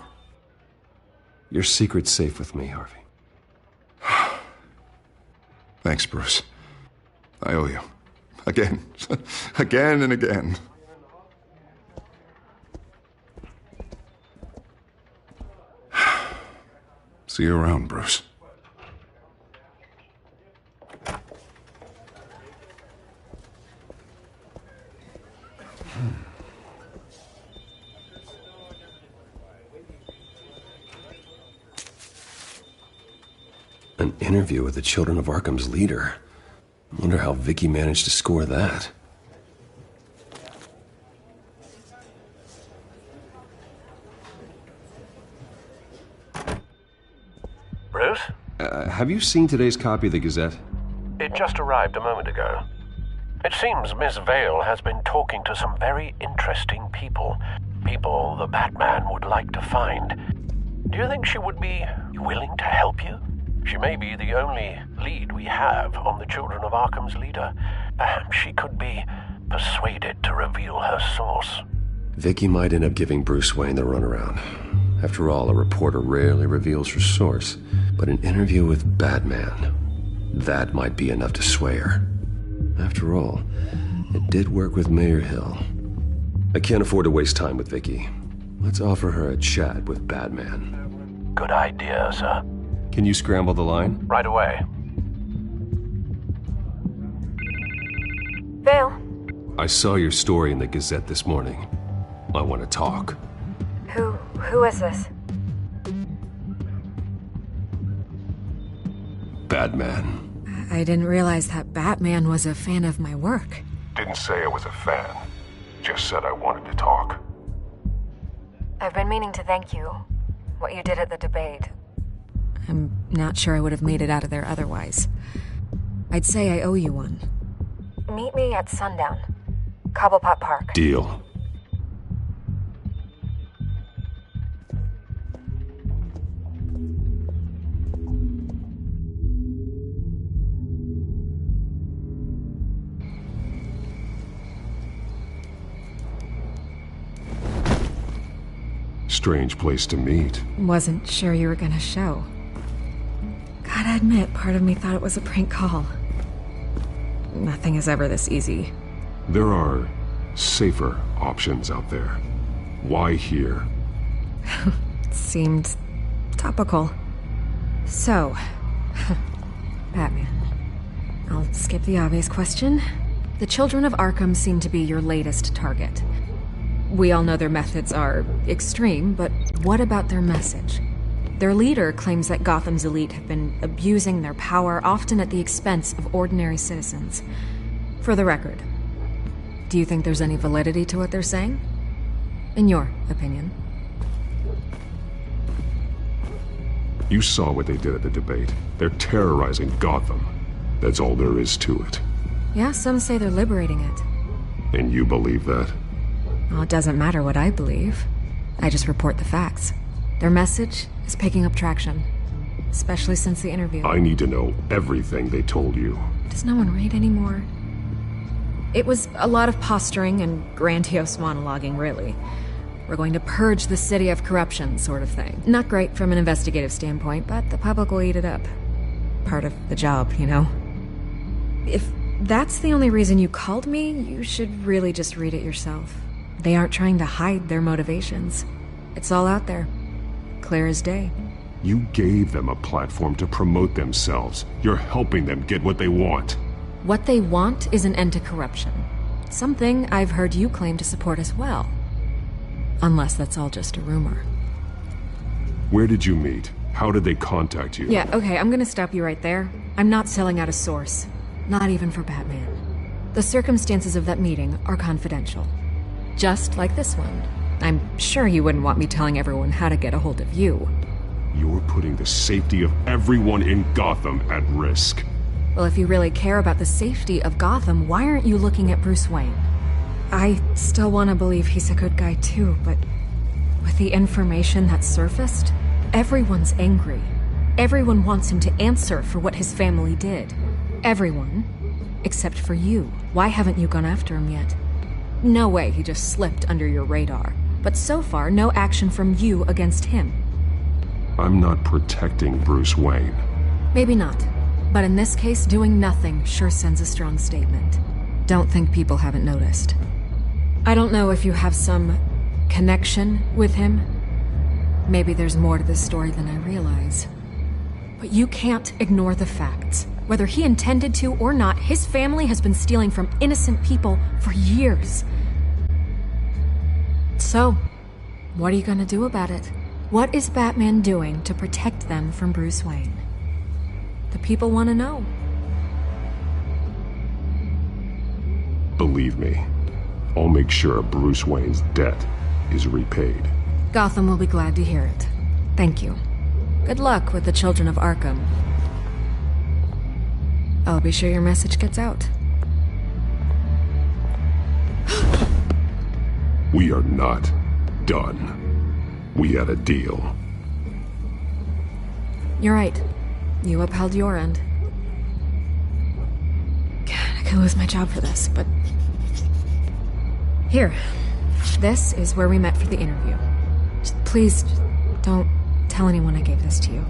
Your secret's safe with me, Harvey. Thanks, Bruce. I owe you. Again. Again and again. See you around, Bruce. An interview with the Children of Arkham's leader. I wonder how Vicky managed to score that. Bruce? Have you seen today's copy of the Gazette? It just arrived a moment ago. It seems Miss Vale has been talking to some very interesting people. People the Batman would like to find. Do you think she would be willing to help you? She may be the only lead we have on the Children of Arkham's leader. Perhaps she could be persuaded to reveal her source. Vicky might end up giving Bruce Wayne the runaround. After all, a reporter rarely reveals her source. But an interview with Batman, that might be enough to sway her. After all, it did work with Mayor Hill. I can't afford to waste time with Vicky. Let's offer her a chat with Batman. Good idea, sir. Can you scramble the line? Right away. Vale. I saw your story in the Gazette this morning. I want to talk. Who is this? Batman. I didn't realize that Batman was a fan of my work. Didn't say I was a fan. Just said I wanted to talk. I've been meaning to thank you. What you did at the debate. I'm not sure I would have made it out of there otherwise. I'd say I owe you one. Meet me at sundown. Cobblepot Park. Deal. strange place to meet. Wasn't sure you were gonna show. Gotta admit, part of me thought it was a prank call. Nothing is ever this easy. There are safer options out there. Why here? Seemed topical. So, Batman. I'll skip the obvious question. The children of Arkham seem to be your latest target. We all know their methods are extreme, but what about their message? Their leader claims that Gotham's elite have been abusing their power, often at the expense of ordinary citizens. For the record, do you think there's any validity to what they're saying? In your opinion? You saw what they did at the debate. They're terrorizing Gotham. That's all there is to it. Yeah, some say they're liberating it. And you believe that? Well, it doesn't matter what I believe. I just report the facts. Their message is picking up traction, especially since the interview. I need to know everything they told you. Does no one read anymore? It was a lot of posturing and grandiose monologuing, really. We're going to purge the city of corruption, sort of thing. Not great from an investigative standpoint, but the public will eat it up. Part of the job, you know? If that's the only reason you called me, you should really just read it yourself. They aren't trying to hide their motivations. It's all out there. Clear as day. You gave them a platform to promote themselves. You're helping them get what they want. What they want is an end to corruption. Something I've heard you claim to support as well. Unless that's all just a rumor. Where did you meet? How did they contact you? Yeah, okay, I'm gonna stop you right there. I'm not selling out a source. Not even for Batman. The circumstances of that meeting are confidential. Just like this one. I'm sure you wouldn't want me telling everyone how to get a hold of you. You're putting the safety of everyone in Gotham at risk. Well, if you really care about the safety of Gotham, why aren't you looking at Bruce Wayne? I still want to believe he's a good guy too, but with the information that surfaced, everyone's angry. Everyone wants him to answer for what his family did. Everyone, except for you. Why haven't you gone after him yet? No way he just slipped under your radar. But so far, no action from you against him. I'm not protecting Bruce Wayne. Maybe not. But in this case, doing nothing sure sends a strong statement. Don't think people haven't noticed. I don't know if you have some connection with him. Maybe there's more to this story than I realize. But you can't ignore the facts. Whether he intended to or not, his family has been stealing from innocent people for years. So, what are you gonna do about it? What is Batman doing to protect them from Bruce Wayne? The people want to know. Believe me, I'll make sure Bruce Wayne's debt is repaid. Gotham will be glad to hear it. Thank you. Good luck with the children of Arkham. I'll be sure your message gets out. We are not done. We had a deal. You're right. You upheld your end. God, I could lose my job for this, but... Here. This is where we met for the interview. Please, don't tell anyone I gave this to you.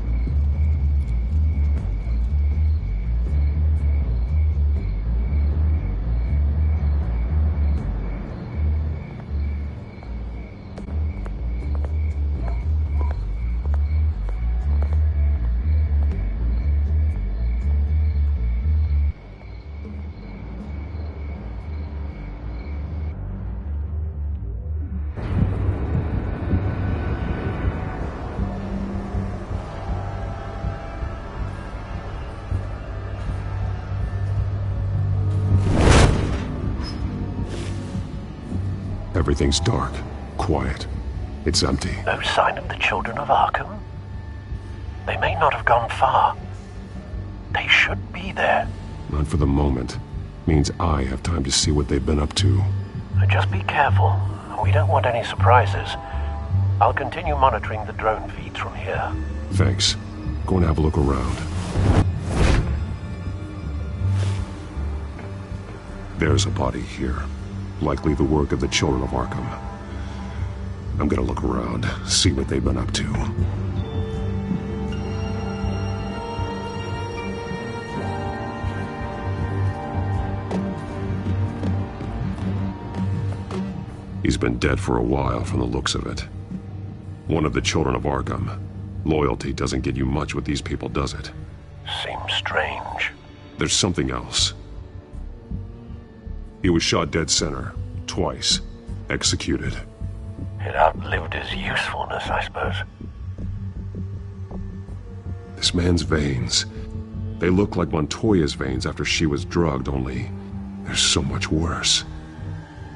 Everything's dark, quiet. It's empty. No sign of the children of Arkham? They may not have gone far. They should be there. Not for the moment. Means I have time to see what they've been up to. Just be careful. We don't want any surprises. I'll continue monitoring the drone feeds from here. Thanks. Go and have a look around. There's a body here. Likely the work of the children of Arkham. I'm gonna look around, see what they've been up to. He's been dead for a while from the looks of it. One of the children of Arkham. Loyalty doesn't get you much with these people, does it? Seems strange. There's something else. He was shot dead center, twice, executed. It outlived his usefulness, I suppose. This man's veins, they look like Montoya's veins after she was drugged, only they're so much worse.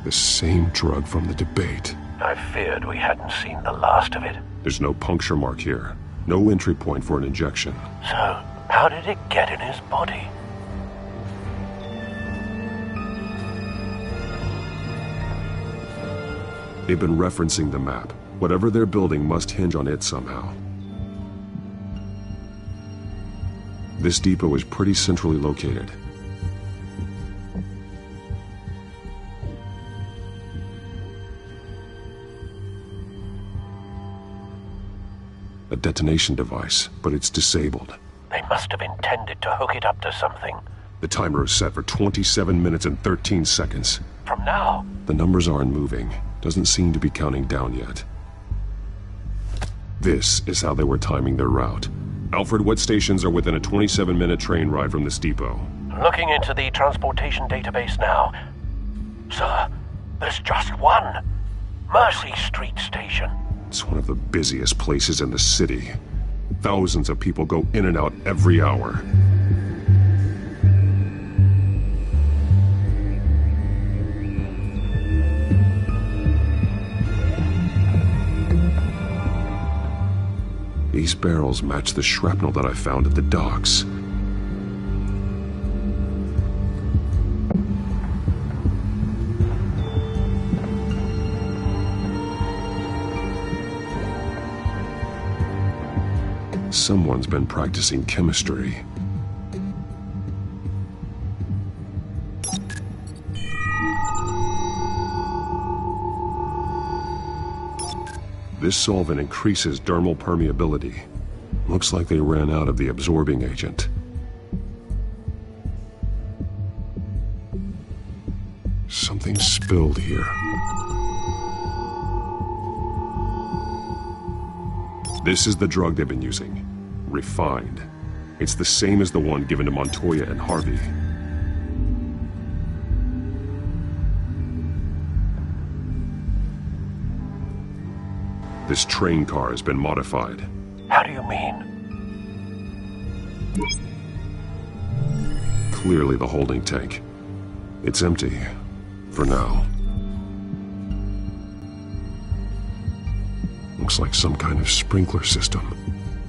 The same drug from the debate. I feared we hadn't seen the last of it. There's no puncture mark here. No entry point for an injection. So, how did it get in his body? They've been referencing the map. Whatever they're building must hinge on it somehow. This depot is pretty centrally located. A detonation device, but it's disabled. They must have intended to hook it up to something. The timer is set for 27 minutes and 13 seconds. From now? The numbers aren't moving. Doesn't seem to be counting down yet. This is how they were timing their route. Alfred, what stations are within a 27-minute train ride from this depot? Looking into the transportation database now. Sir, there's just one. Mercy Street Station. It's one of the busiest places in the city. Thousands of people go in and out every hour. These barrels match the shrapnel that I found at the docks. Someone's been practicing chemistry. This solvent increases dermal permeability. Looks like they ran out of the absorbing agent. Something spilled here. This is the drug they've been using. Refined. It's the same as the one given to Montoya and Harvey. This train car has been modified. How do you mean? Clearly the holding tank. It's empty. For now. Looks like some kind of sprinkler system.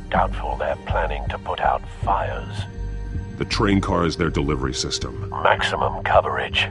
Doubtful they're planning to put out fires. The train car is their delivery system. Maximum coverage.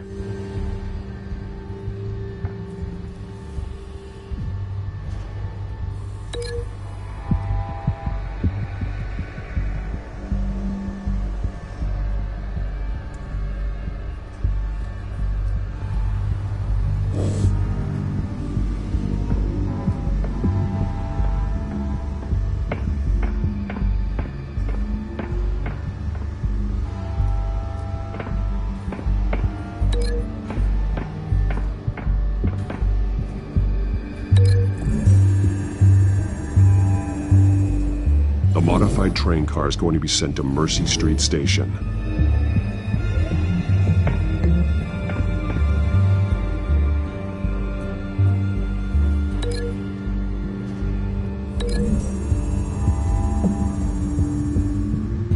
The modified train car is going to be sent to Mercy Street Station.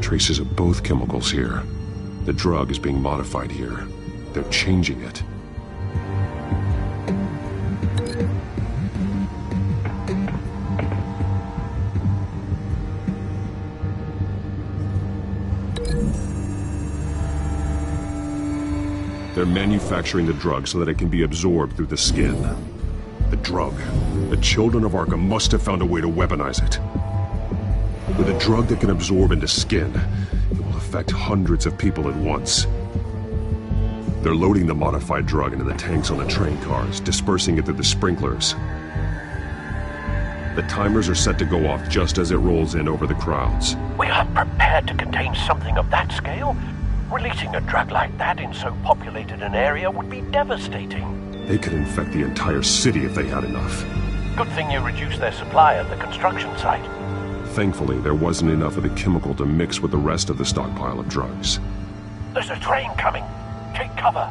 Traces of both chemicals here. The drug is being modified here. They're changing it. They're manufacturing the drug so that it can be absorbed through the skin. The drug. The children of Arkham must have found a way to weaponize it. With a drug that can absorb into skin, it will affect hundreds of people at once. They're loading the modified drug into the tanks on the train cars, dispersing it through the sprinklers. The timers are set to go off just as it rolls in over the crowds. We are prepared to contain something of that scale? Releasing a drug like that in so populated an area would be devastating. They could infect the entire city if they had enough. Good thing you reduced their supply at the construction site. Thankfully, there wasn't enough of the chemical to mix with the rest of the stockpile of drugs. There's a train coming. Take cover.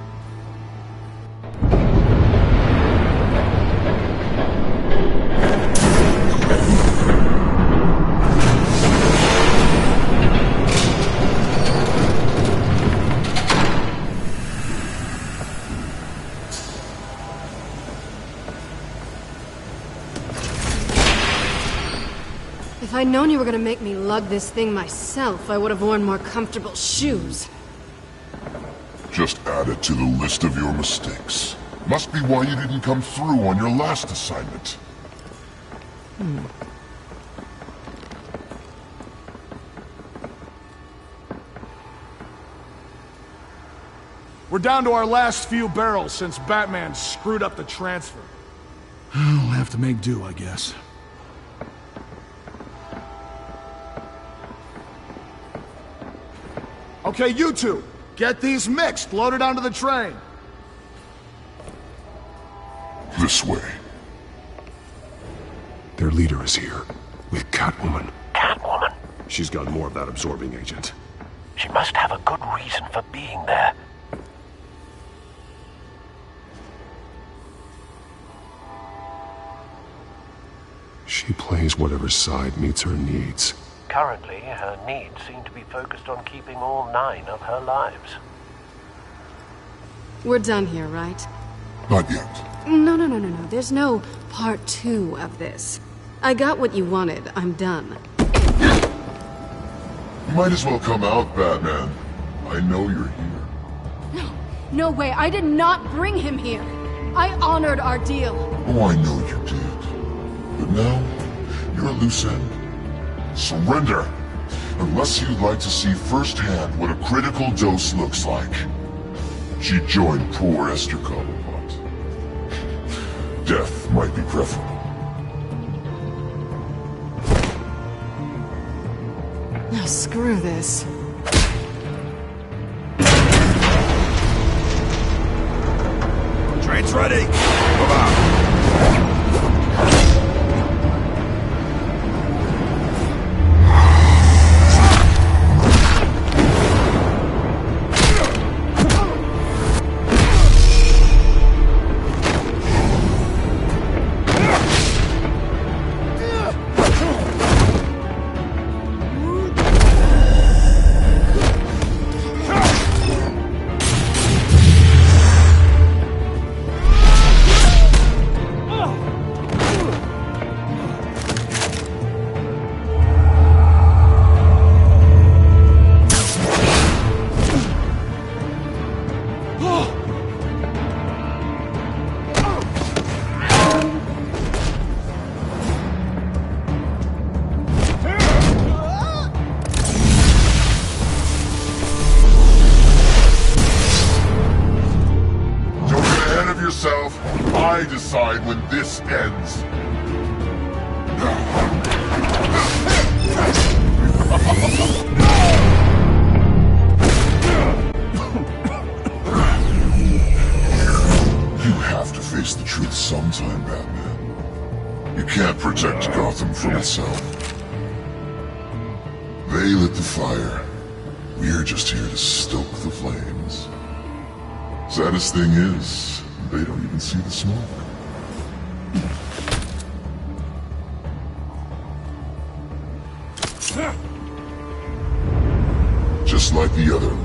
If I'd known you were gonna make me lug this thing myself, I would have worn more comfortable shoes. Just add it to the list of your mistakes. Must be why you didn't come through on your last assignment. We're down to our last few barrels since Batman screwed up the transfer. We'll have to make do, I guess. Okay, you two, get these mixed, loaded onto the train. This way. Their leader is here, with Catwoman. Catwoman? She's got more of that absorbing agent. She must have a good reason for being there. She plays whatever side meets her needs. Currently, her needs seem to be focused on keeping all 9 of her lives. We're done here, right? Not yet. No. There's no part 2 of this. I got what you wanted. I'm done. You might as well come out, Batman. I know you're here. No way. I did not bring him here. I honored our deal. Oh, I know you did. But now, you're a loose end. Surrender, unless you'd like to see firsthand what a critical dose looks like. She joined poor Esther Cobblepot. Death might be preferable. Oh, screw this. Train's ready! Come on! I decide when this ends. You have to face the truth sometime, Batman. You can't protect Gotham from itself. They lit the fire. We're just here to stoke the flames. Saddest thing is, they don't even see the smoke. Just like the other.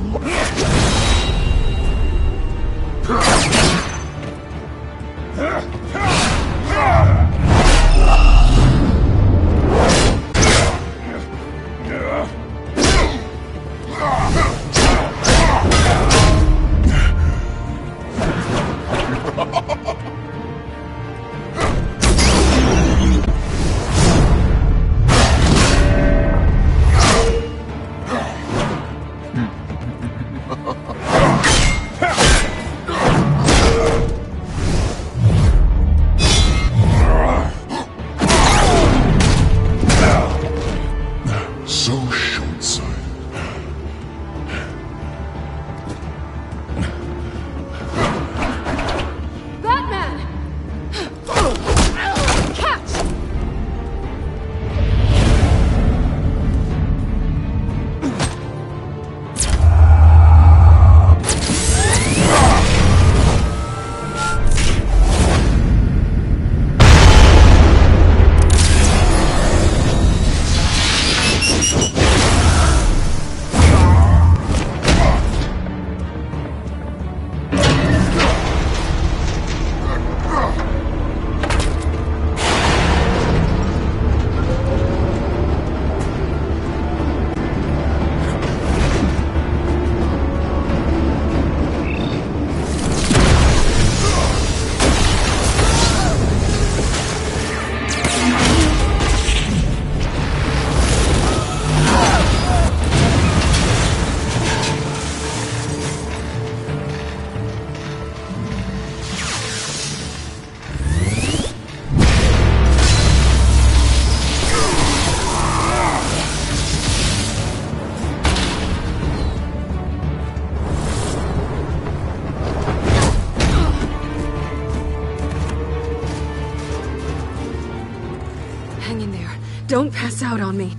Don't pass out on me.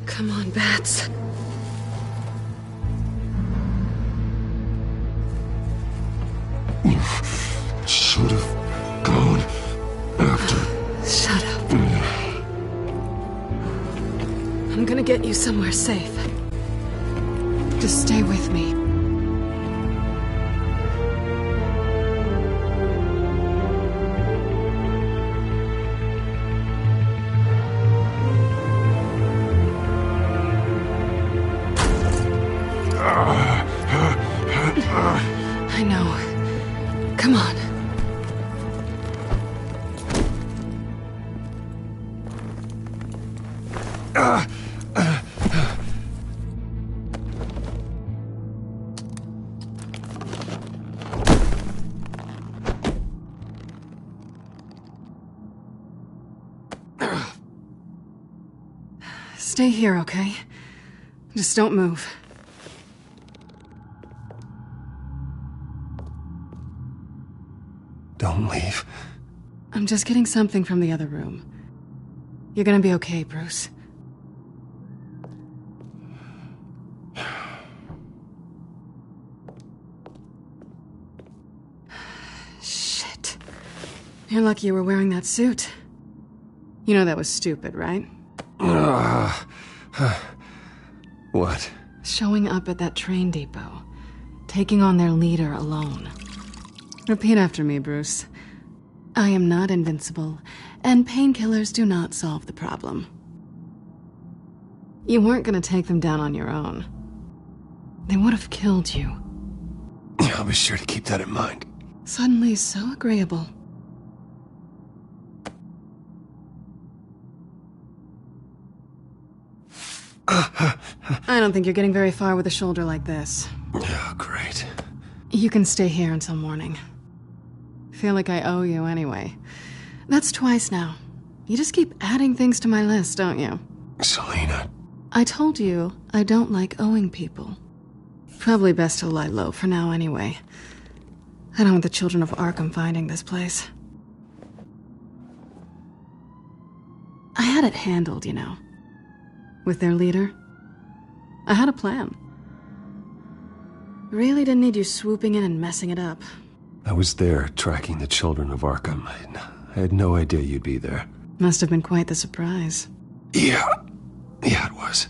Come on, Bats. You should have gone after. Shut up. I'm gonna get you somewhere safe. Just stay with me. I know. Come on. Stay here, okay? Just don't move. Don't leave. I'm just getting something from the other room. You're gonna be okay, Bruce. Shit. You're lucky you were wearing that suit. You know that was stupid, right? What? Showing up at that train depot. Taking on their leader alone. Repeat after me, Bruce. I am not invincible, and painkillers do not solve the problem. You weren't gonna take them down on your own. They would have killed you. I'll be sure to keep that in mind. Suddenly so agreeable. I don't think you're getting very far with a shoulder like this. Oh, great. You can stay here until morning. Feel like I owe you anyway. That's twice now. You just keep adding things to my list, don't you? Selina. I told you I don't like owing people. Probably best to lie low for now anyway. I don't want the children of Arkham finding this place. I had it handled, you know. With their leader. I had a plan. Really didn't need you swooping in and messing it up. I was there tracking the children of Arkham. I had no idea you'd be there. Must have been quite the surprise. Yeah, it was.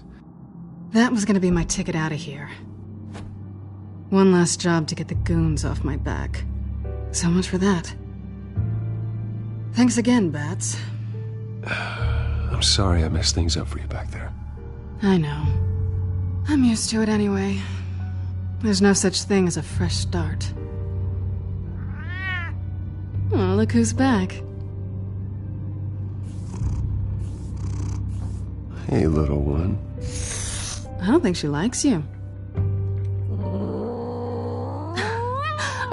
That was gonna be my ticket out of here. One last job to get the goons off my back. So much for that. Thanks again, Bats. I'm sorry I messed things up for you back there. I know. I'm used to it anyway. There's no such thing as a fresh start. Oh, look who's back. Hey, little one. I don't think she likes you.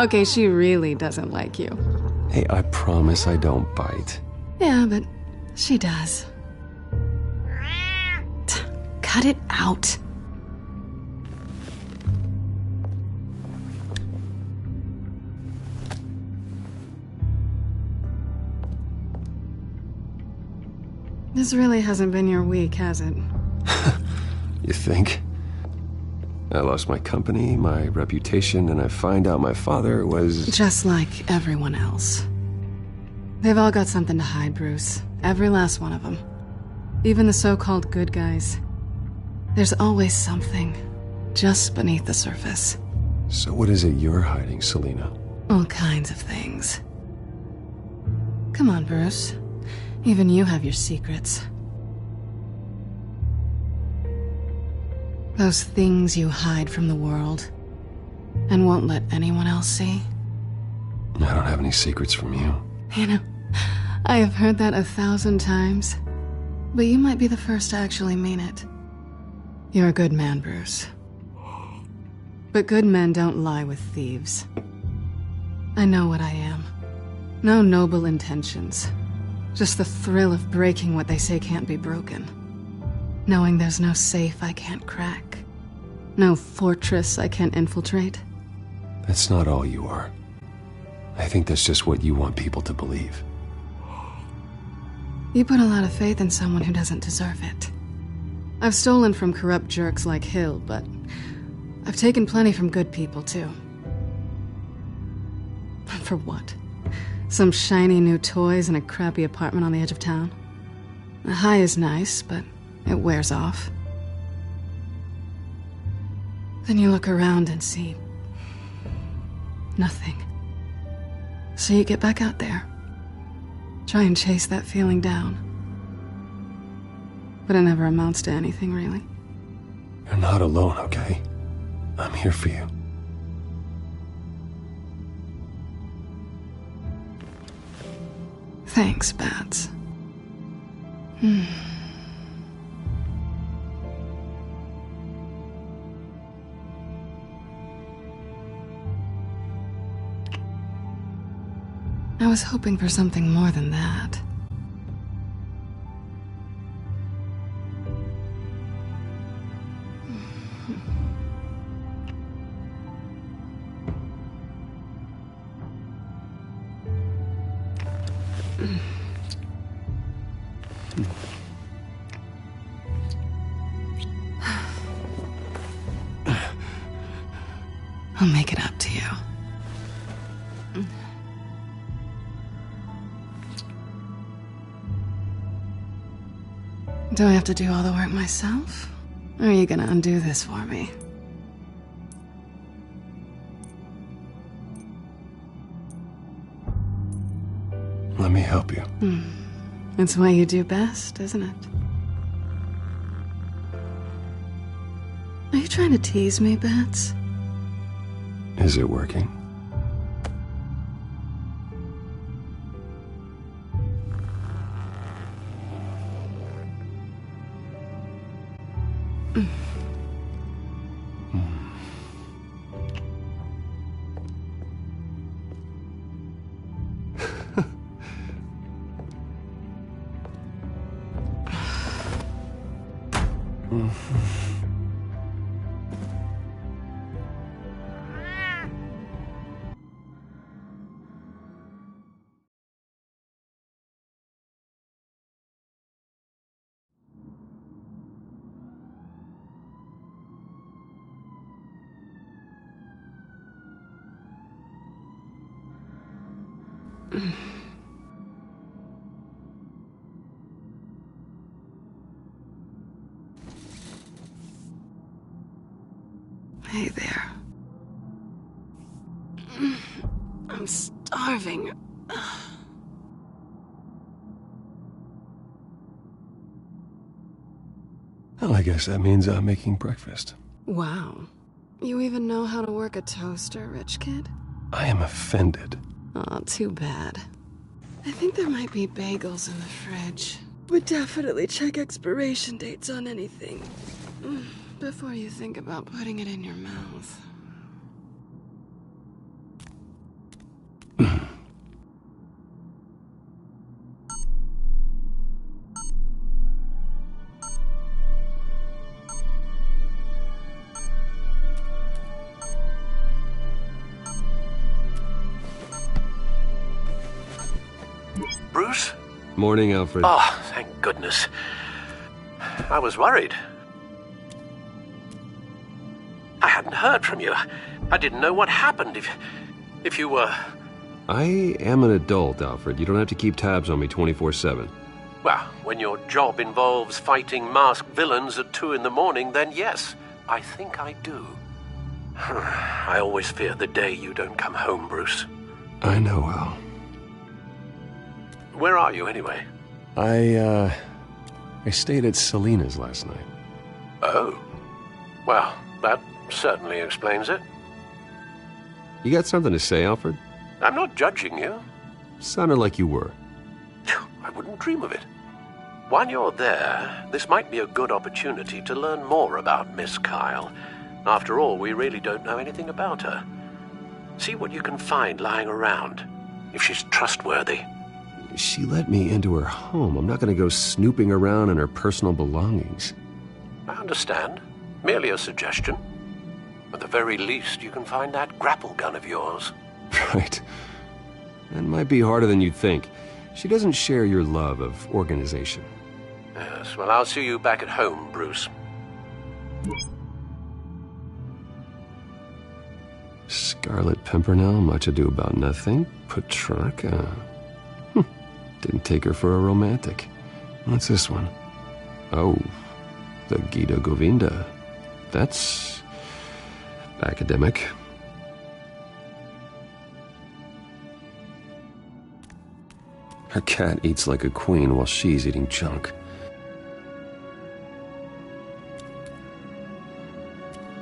Okay, she really doesn't like you. Hey, I promise I don't bite. Yeah, but she does. Cut it out. This really hasn't been your week, has it? You think? I lost my company, my reputation, and I find out my father was... Just like everyone else. They've all got something to hide, Bruce. Every last one of them. Even the so-called good guys. There's always something, just beneath the surface. So what is it you're hiding, Selina? All kinds of things. Come on, Bruce. Even you have your secrets. Those things you hide from the world and won't let anyone else see. I don't have any secrets from you. You know, I have heard that 1,000 times, but you might be the first to actually mean it. You're a good man, Bruce. But good men don't lie with thieves. I know what I am. No noble intentions. Just the thrill of breaking what they say can't be broken. Knowing there's no safe I can't crack. No fortress I can't infiltrate. That's not all you are. I think that's just what you want people to believe. You put a lot of faith in someone who doesn't deserve it. I've stolen from corrupt jerks like Hill, but I've taken plenty from good people, too. For what? Some shiny new toys and a crappy apartment on the edge of town? The high is nice, but it wears off. Then you look around and see nothing. So you get back out there. Try and chase that feeling down. But it never amounts to anything, really. You're not alone, okay? I'm here for you. Thanks, Bats. I was hoping for something more than that. I'll make it up to you. Do I have to do all the work myself? Or are you gonna undo this for me? Let me help you. It's what you do best, isn't it? Are you trying to tease me, Bats? Is it working? Hey there. I'm starving. Well, I guess that means I'm making breakfast. Wow. You even know how to work a toaster, rich kid? I am offended. Aw, too bad. I think there might be bagels in the fridge. Would definitely check expiration dates on anything before you think about putting it in your mouth. Bruce? Morning, Alfred. Oh, thank goodness. I was worried. I hadn't heard from you. I didn't know what happened if you were... I am an adult, Alfred. You don't have to keep tabs on me 24/7. Well, when your job involves fighting masked villains at 2 in the morning, then yes, I think I do. I always fear the day you don't come home, Bruce. I know, Al. Where are you, anyway? I stayed at Selena's last night. Oh. Well, that certainly explains it. You got something to say, Alfred? I'm not judging you. Sounded like you were. I wouldn't dream of it. While you're there, this might be a good opportunity to learn more about Miss Kyle. After all, we really don't know anything about her. See what you can find lying around, if she's trustworthy. She let me into her home. I'm not going to go snooping around in her personal belongings. I understand. Merely a suggestion. At the very least, you can find that grapple gun of yours. Right. That might be harder than you'd think. She doesn't share your love of organization. Yes, well, I'll see you back at home, Bruce. Scarlet Pimpernel, much ado about nothing. Petrarca. Didn't take her for a romantic. What's this one? Oh, the Gita Govinda. That's academic. Her cat eats like a queen while she's eating junk.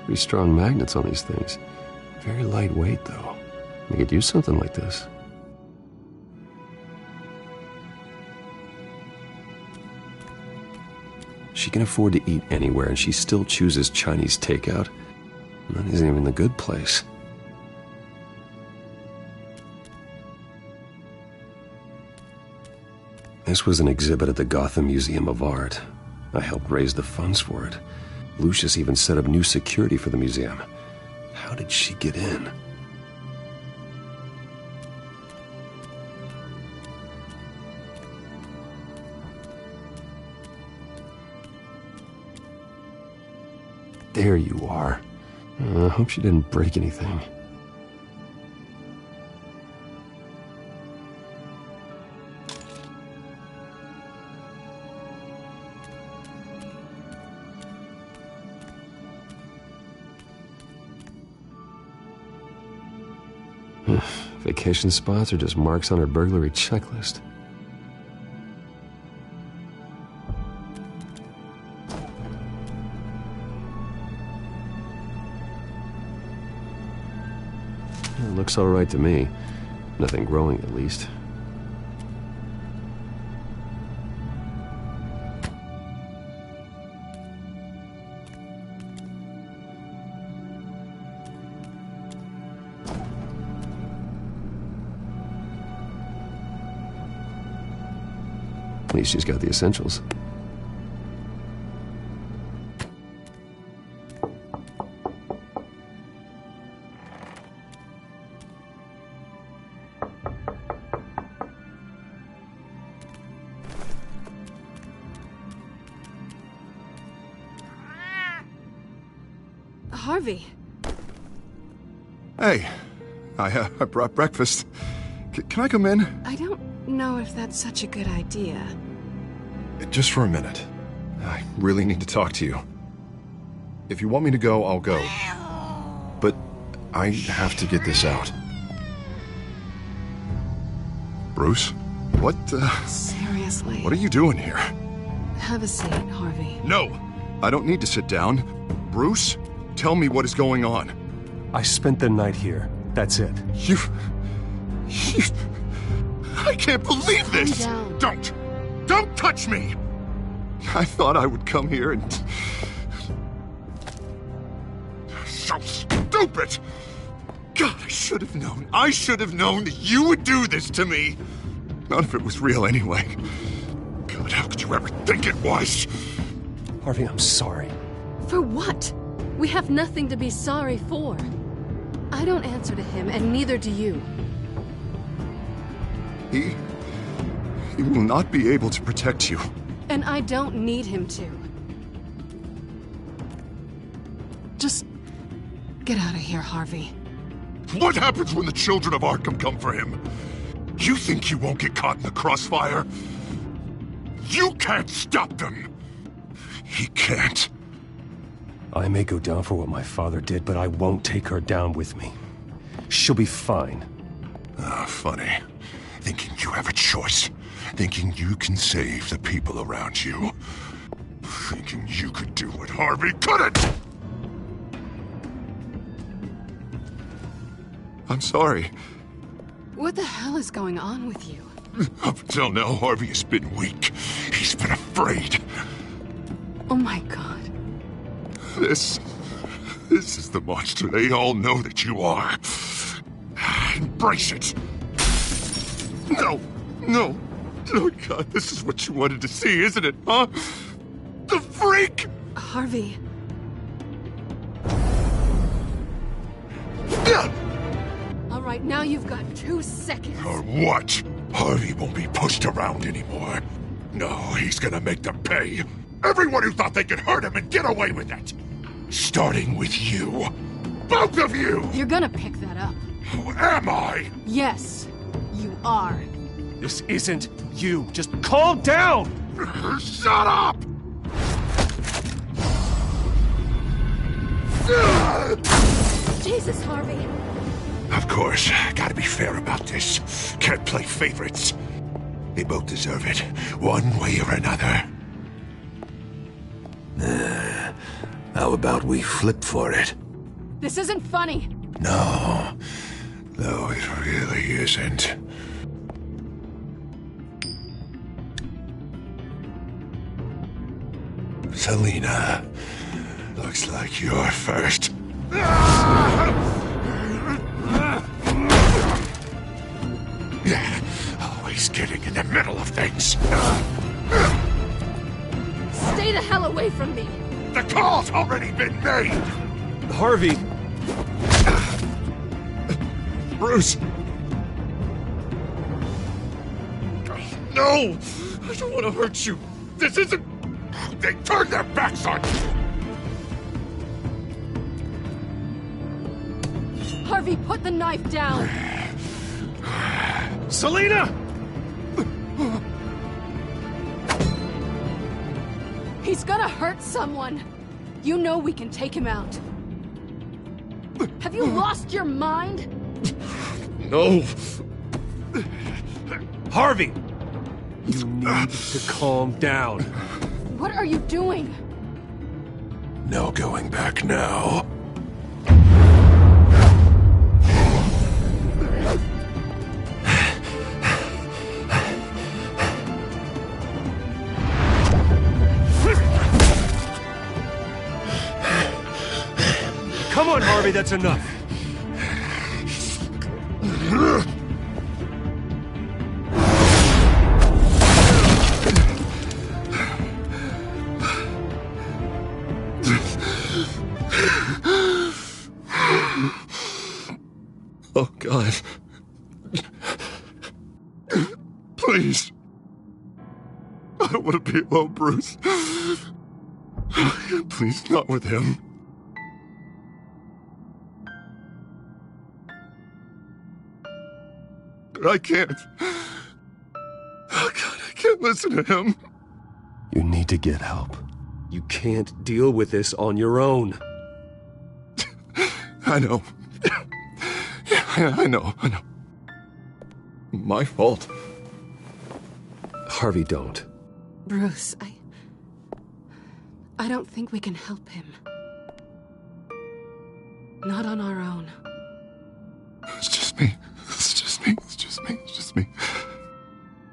Pretty strong magnets on these things. Very lightweight, though. We could use something like this. She can afford to eat anywhere, and she still chooses Chinese takeout. That isn't even the good place. This was an exhibit at the Gotham Museum of Art. I helped raise the funds for it. Lucius even set up new security for the museum. How did she get in? There you are. I hope she didn't break anything. Vacation spots are just marks on her burglary checklist. It looks all right to me. Nothing growing, at least. At least she's got the essentials. Harvey. Hey, I brought breakfast. Can I come in? I don't know if that's such a good idea. Just for a minute. I really need to talk to you. If you want me to go, I'll go. But I have to get this out. Bruce? What, Seriously. What are you doing here? Have a seat, Harvey. No! I don't need to sit down. Bruce, tell me what is going on. I spent the night here. That's it. You... I can't believe this! Calm down. Don't touch me! I thought I would come here and... So stupid! God, I should have known. I should have known that you would do this to me. None of it was real anyway. God, how could you ever think it was? Harvey, I'm sorry. For what? We have nothing to be sorry for. I don't answer to him, and neither do you. He will not be able to protect you. And I don't need him to. Just get out of here, Harvey. What happens when the children of Arkham come for him? You think you won't get caught in the crossfire? You can't stop them! He can't. I may go down for what my father did, but I won't take her down with me. She'll be fine. Ah, funny. Thinking you have a choice. Thinking you can save the people around you. Thinking you could do what Harvey couldn't! I'm sorry. What the hell is going on with you? Up until now, Harvey has been weak. He's been afraid. Oh my God. This is the monster they all know that you are. Embrace it. No. Oh God, this is what you wanted to see, isn't it, huh? The freak! Harvey. All right, now you've got 2 seconds. Or what? Harvey won't be pushed around anymore. No, he's gonna make them pay. Everyone who thought they could hurt him and get away with it. Starting with you. Both of you! You're gonna pick that up. Who am I? Yes, you are. This isn't you. Just calm down! Shut up! Jesus, Harvey. Of course, gotta be fair about this. Can't play favorites. They both deserve it, one way or another. How about we flip for it? This isn't funny. No, it really isn't. Selina, looks like you're first. Yeah, always getting in the middle of things. Stay the hell away from me. The call's already been made. Harvey! Bruce! No! I don't want to hurt you. This isn't... They turned their backs on you. Harvey, put the knife down. Selina! He's gonna hurt someone. You know we can take him out. Have you lost your mind? No. Harvey! You need to calm down. What are you doing? No going back now. Come on, Harvey, that's enough. Oh, God. Please. I don't want to be alone, Bruce. Please, not with him. I can't. Oh, God, I can't listen to him. You need to get help. You can't deal with this on your own. I know. Yeah, I know. My fault. Harvey, don't. Bruce, I don't think we can help him. Not on our own. It's just me.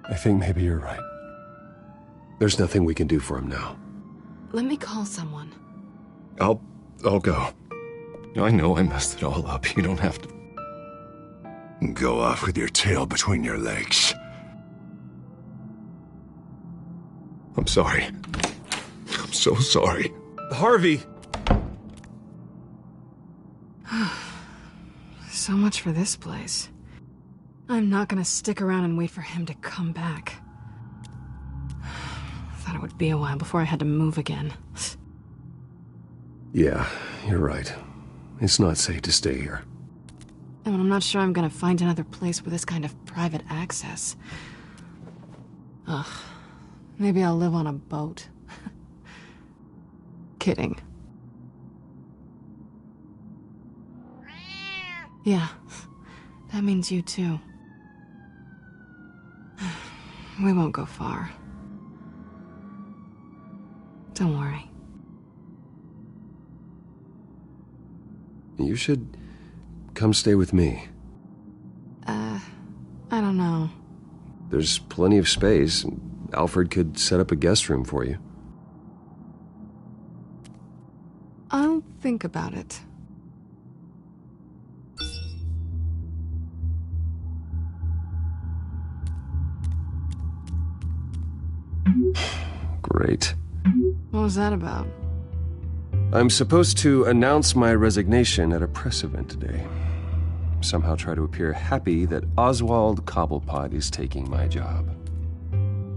I think maybe you're right. There's nothing we can do for him now. Let me call someone. I'll go. I know I messed it all up. You don't have to go off with your tail between your legs. I'm sorry. I'm so sorry. Harvey! So much for this place. I'm not gonna stick around and wait for him to come back. Thought it would be a while before I had to move again. Yeah, you're right. It's not safe to stay here. And I'm not sure I'm gonna find another place with this kind of private access. Ugh. Maybe I'll live on a boat. Kidding. Yeah. That means you too. We won't go far. Don't worry. You should come stay with me. I don't know. There's plenty of space. Alfred could set up a guest room for you. I'll think about it. Great. What was that about? I'm supposed to announce my resignation at a press event today. somehow try to appear happy that Oswald Cobblepot is taking my job.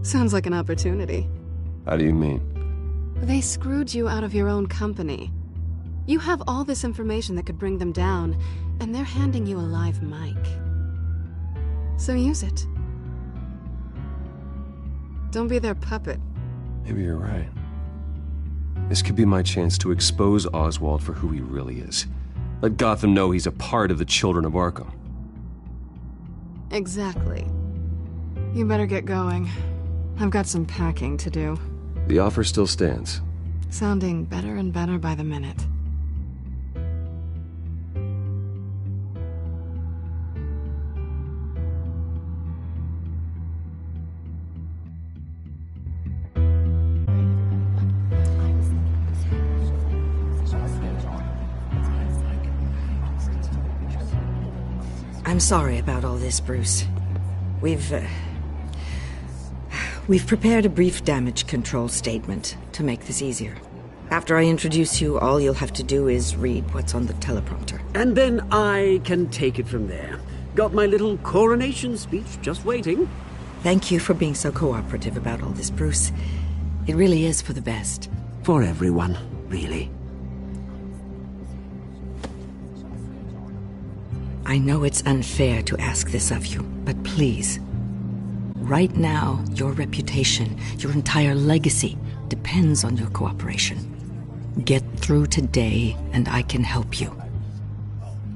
Sounds like an opportunity. How do you mean? They screwed you out of your own company. You have all this information that could bring them down, and they're handing you a live mic. So use it. Don't be their puppet. Maybe you're right. This could be my chance to expose Oswald for who he really is. Let Gotham know he's a part of the Children of Arkham. Exactly. You better get going. I've got some packing to do. The offer still stands. Sounding better and better by the minute. I'm sorry about all this, Bruce. We've prepared a brief damage control statement to make this easier. After I introduce you, all you'll have to do is read what's on the teleprompter. And then I can take it from there. Got my little coronation speech just waiting. Thank you for being so cooperative about all this, Bruce. It really is for the best. For everyone, really. I know it's unfair to ask this of you, but please. Right now, your reputation, your entire legacy, depends on your cooperation. Get through today, and I can help you.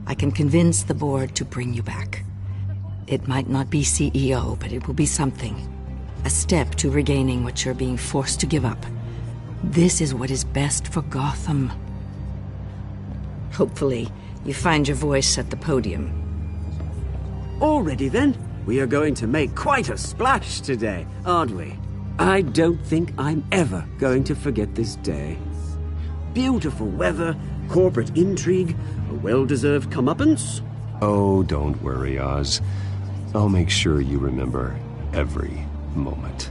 I can convince the board to bring you back. It might not be CEO, but it will be something. A step to regaining what you're being forced to give up. This is what is best for Gotham. Hopefully, you find your voice at the podium. Already then, we are going to make quite a splash today, aren't we? I don't think I'm ever going to forget this day. Beautiful weather, corporate intrigue, a well-deserved comeuppance. Oh, don't worry, Oz. I'll make sure you remember every moment.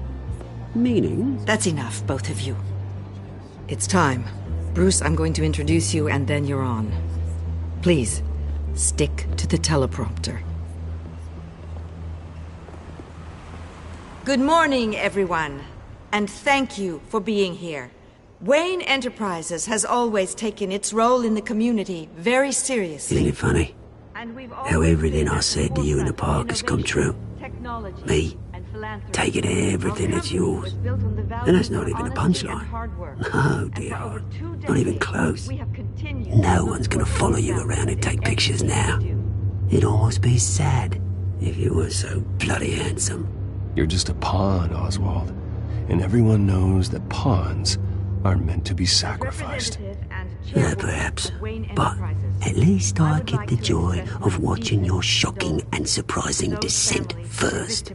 Meaning? That's enough, both of you. It's time. Bruce, I'm going to introduce you, and then you're on. Please, stick to the teleprompter. Good morning, everyone, and thank you for being here. Wayne Enterprises has always taken its role in the community very seriously. Isn't it funny how everything I said to you in the park has come true? Me, taking everything that's yours. And that's not even a punchline. No, dear, not even close. No one's gonna follow you around and take pictures now. It'd almost be sad if you were so bloody handsome. You're just a pawn, Oswald. And everyone knows that pawns are meant to be sacrificed. Perhaps. But at least I get the joy of watching your shocking and surprising descent first.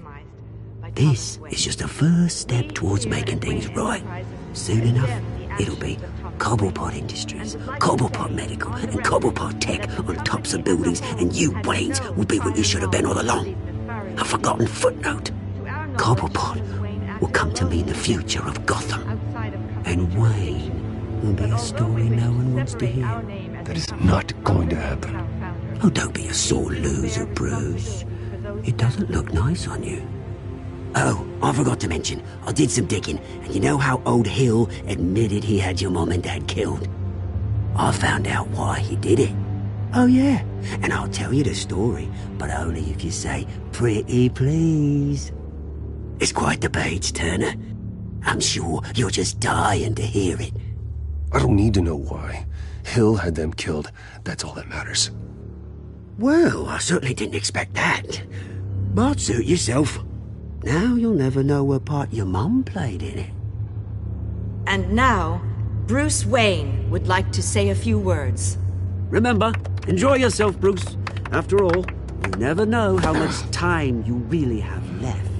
This is just a first step towards making things right. Soon enough, it'll be Cobblepot Industries, Cobblepot Medical, and Cobblepot Tech on tops of buildings, and you, Waynes, will be what you should have been all along. A forgotten footnote. Cobblepot will come to mean the future of Gotham. And Wayne will be a story no one wants to hear. That is not going to happen. Oh, don't be a sore loser, Bruce. It doesn't look nice on you. Oh, I forgot to mention, I did some digging, and you know how old Hill admitted he had your mom and dad killed? I found out why he did it. Oh yeah, and I'll tell you the story, but only if you say, pretty please. It's quite the page, Turner. I'm sure you're just dying to hear it. I don't need to know why. Hill had them killed. That's all that matters. Well, I certainly didn't expect that. But suit yourself. Now you'll never know what part your mum played in it. And now, Bruce Wayne would like to say a few words. Remember, enjoy yourself, Bruce. After all, you never know how much time you really have left.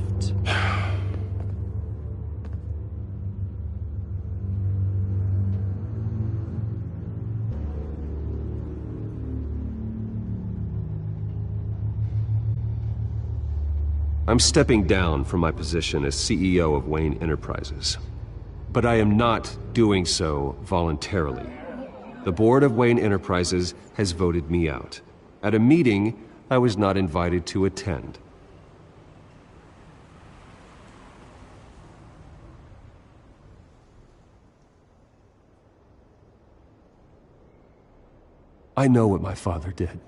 I'm stepping down from my position as CEO of Wayne Enterprises. But I am not doing so voluntarily. The board of Wayne Enterprises has voted me out. At a meeting, I was not invited to attend. I know what my father did.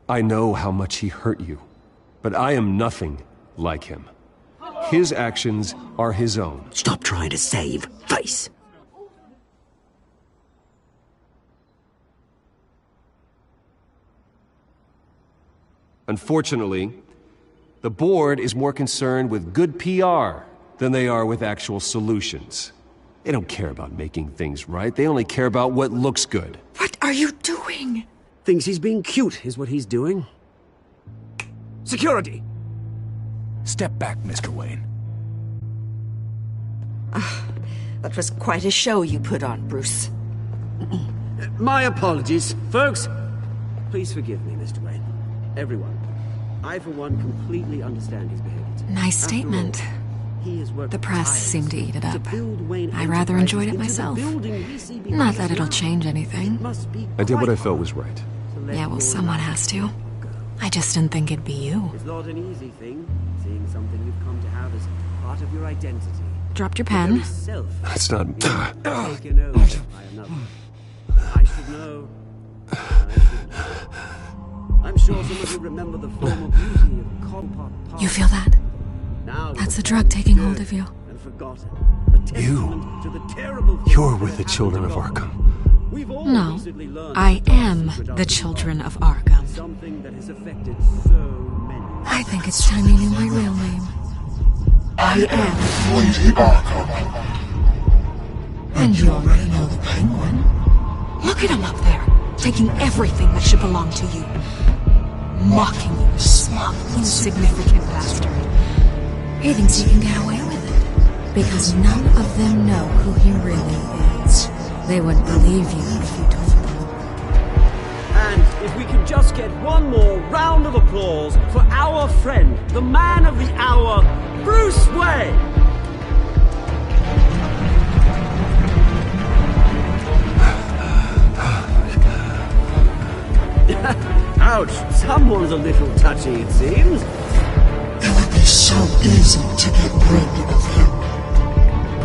I know how much he hurt you, but I am nothing like him. His actions are his own. Stop trying to save face. Unfortunately, the board is more concerned with good PR than they are with actual solutions. They don't care about making things right. They only care about what looks good. What are you doing? Thinks he's being cute, is what he's doing. Security! Step back, Mr. Wayne. That was quite a show you put on, Bruce. My apologies. Folks, please forgive me, Mr. Wayne. Everyone. I, for one, completely understand his behavior. Nice statement. The press seemed to eat it up. I rather enjoyed it myself. Not that it'll change anything. I did what I felt was right. Yeah, well, someone has to. I just didn't think it'd be you. It's not an easy thing, seeing something you've come to have as part of your identity. Dropped your pen. That's not... Taken over by another. I should know. I'm sure some of you remember the former beauty of Colpot Park. You feel that? That's the drug taking hold of you. And forgotten. You're with the children of Arkham. No, I am the children of Arkham. Something that has affected so many. I think it's time you knew my real name. I am Lady Arkham. And you already know the Penguin. Look at him up there, taking everything that should belong to you. Mocking you, smug, insignificant bastard. He thinks he can get away with it, because none of them know who he really is. They wouldn't believe you if you told them. And if we could just get one more round of applause for our friend, the man of the hour, Bruce Wayne! Ouch, someone's a little touchy, it seems. It would be so easy to get rid of him.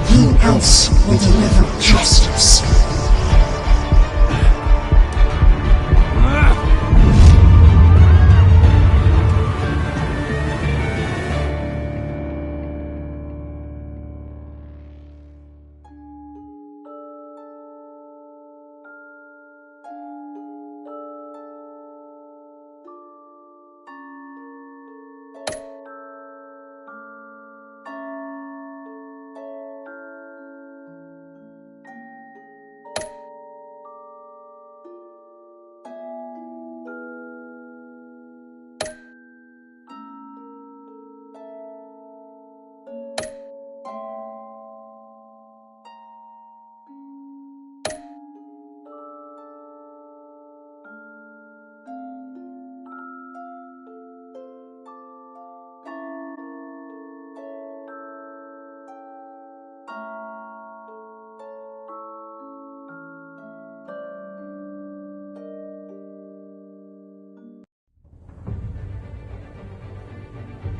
Who else will deliver justice?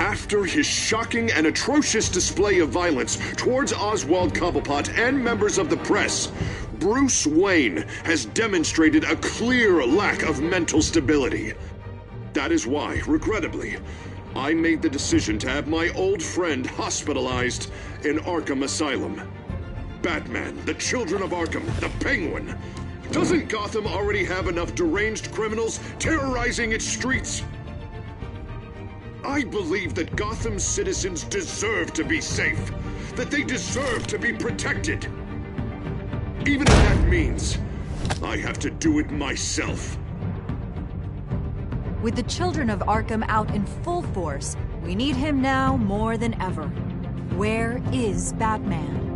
After his shocking and atrocious display of violence towards Oswald Cobblepot and members of the press, Bruce Wayne has demonstrated a clear lack of mental stability. That is why, regrettably, I made the decision to have my old friend hospitalized in Arkham Asylum. Batman, the Children of Arkham, the Penguin. Doesn't Gotham already have enough deranged criminals terrorizing its streets? I believe that Gotham's citizens deserve to be safe, that they deserve to be protected. Even if that means I have to do it myself. With the Children of Arkham out in full force, we need him now more than ever. Where is Batman?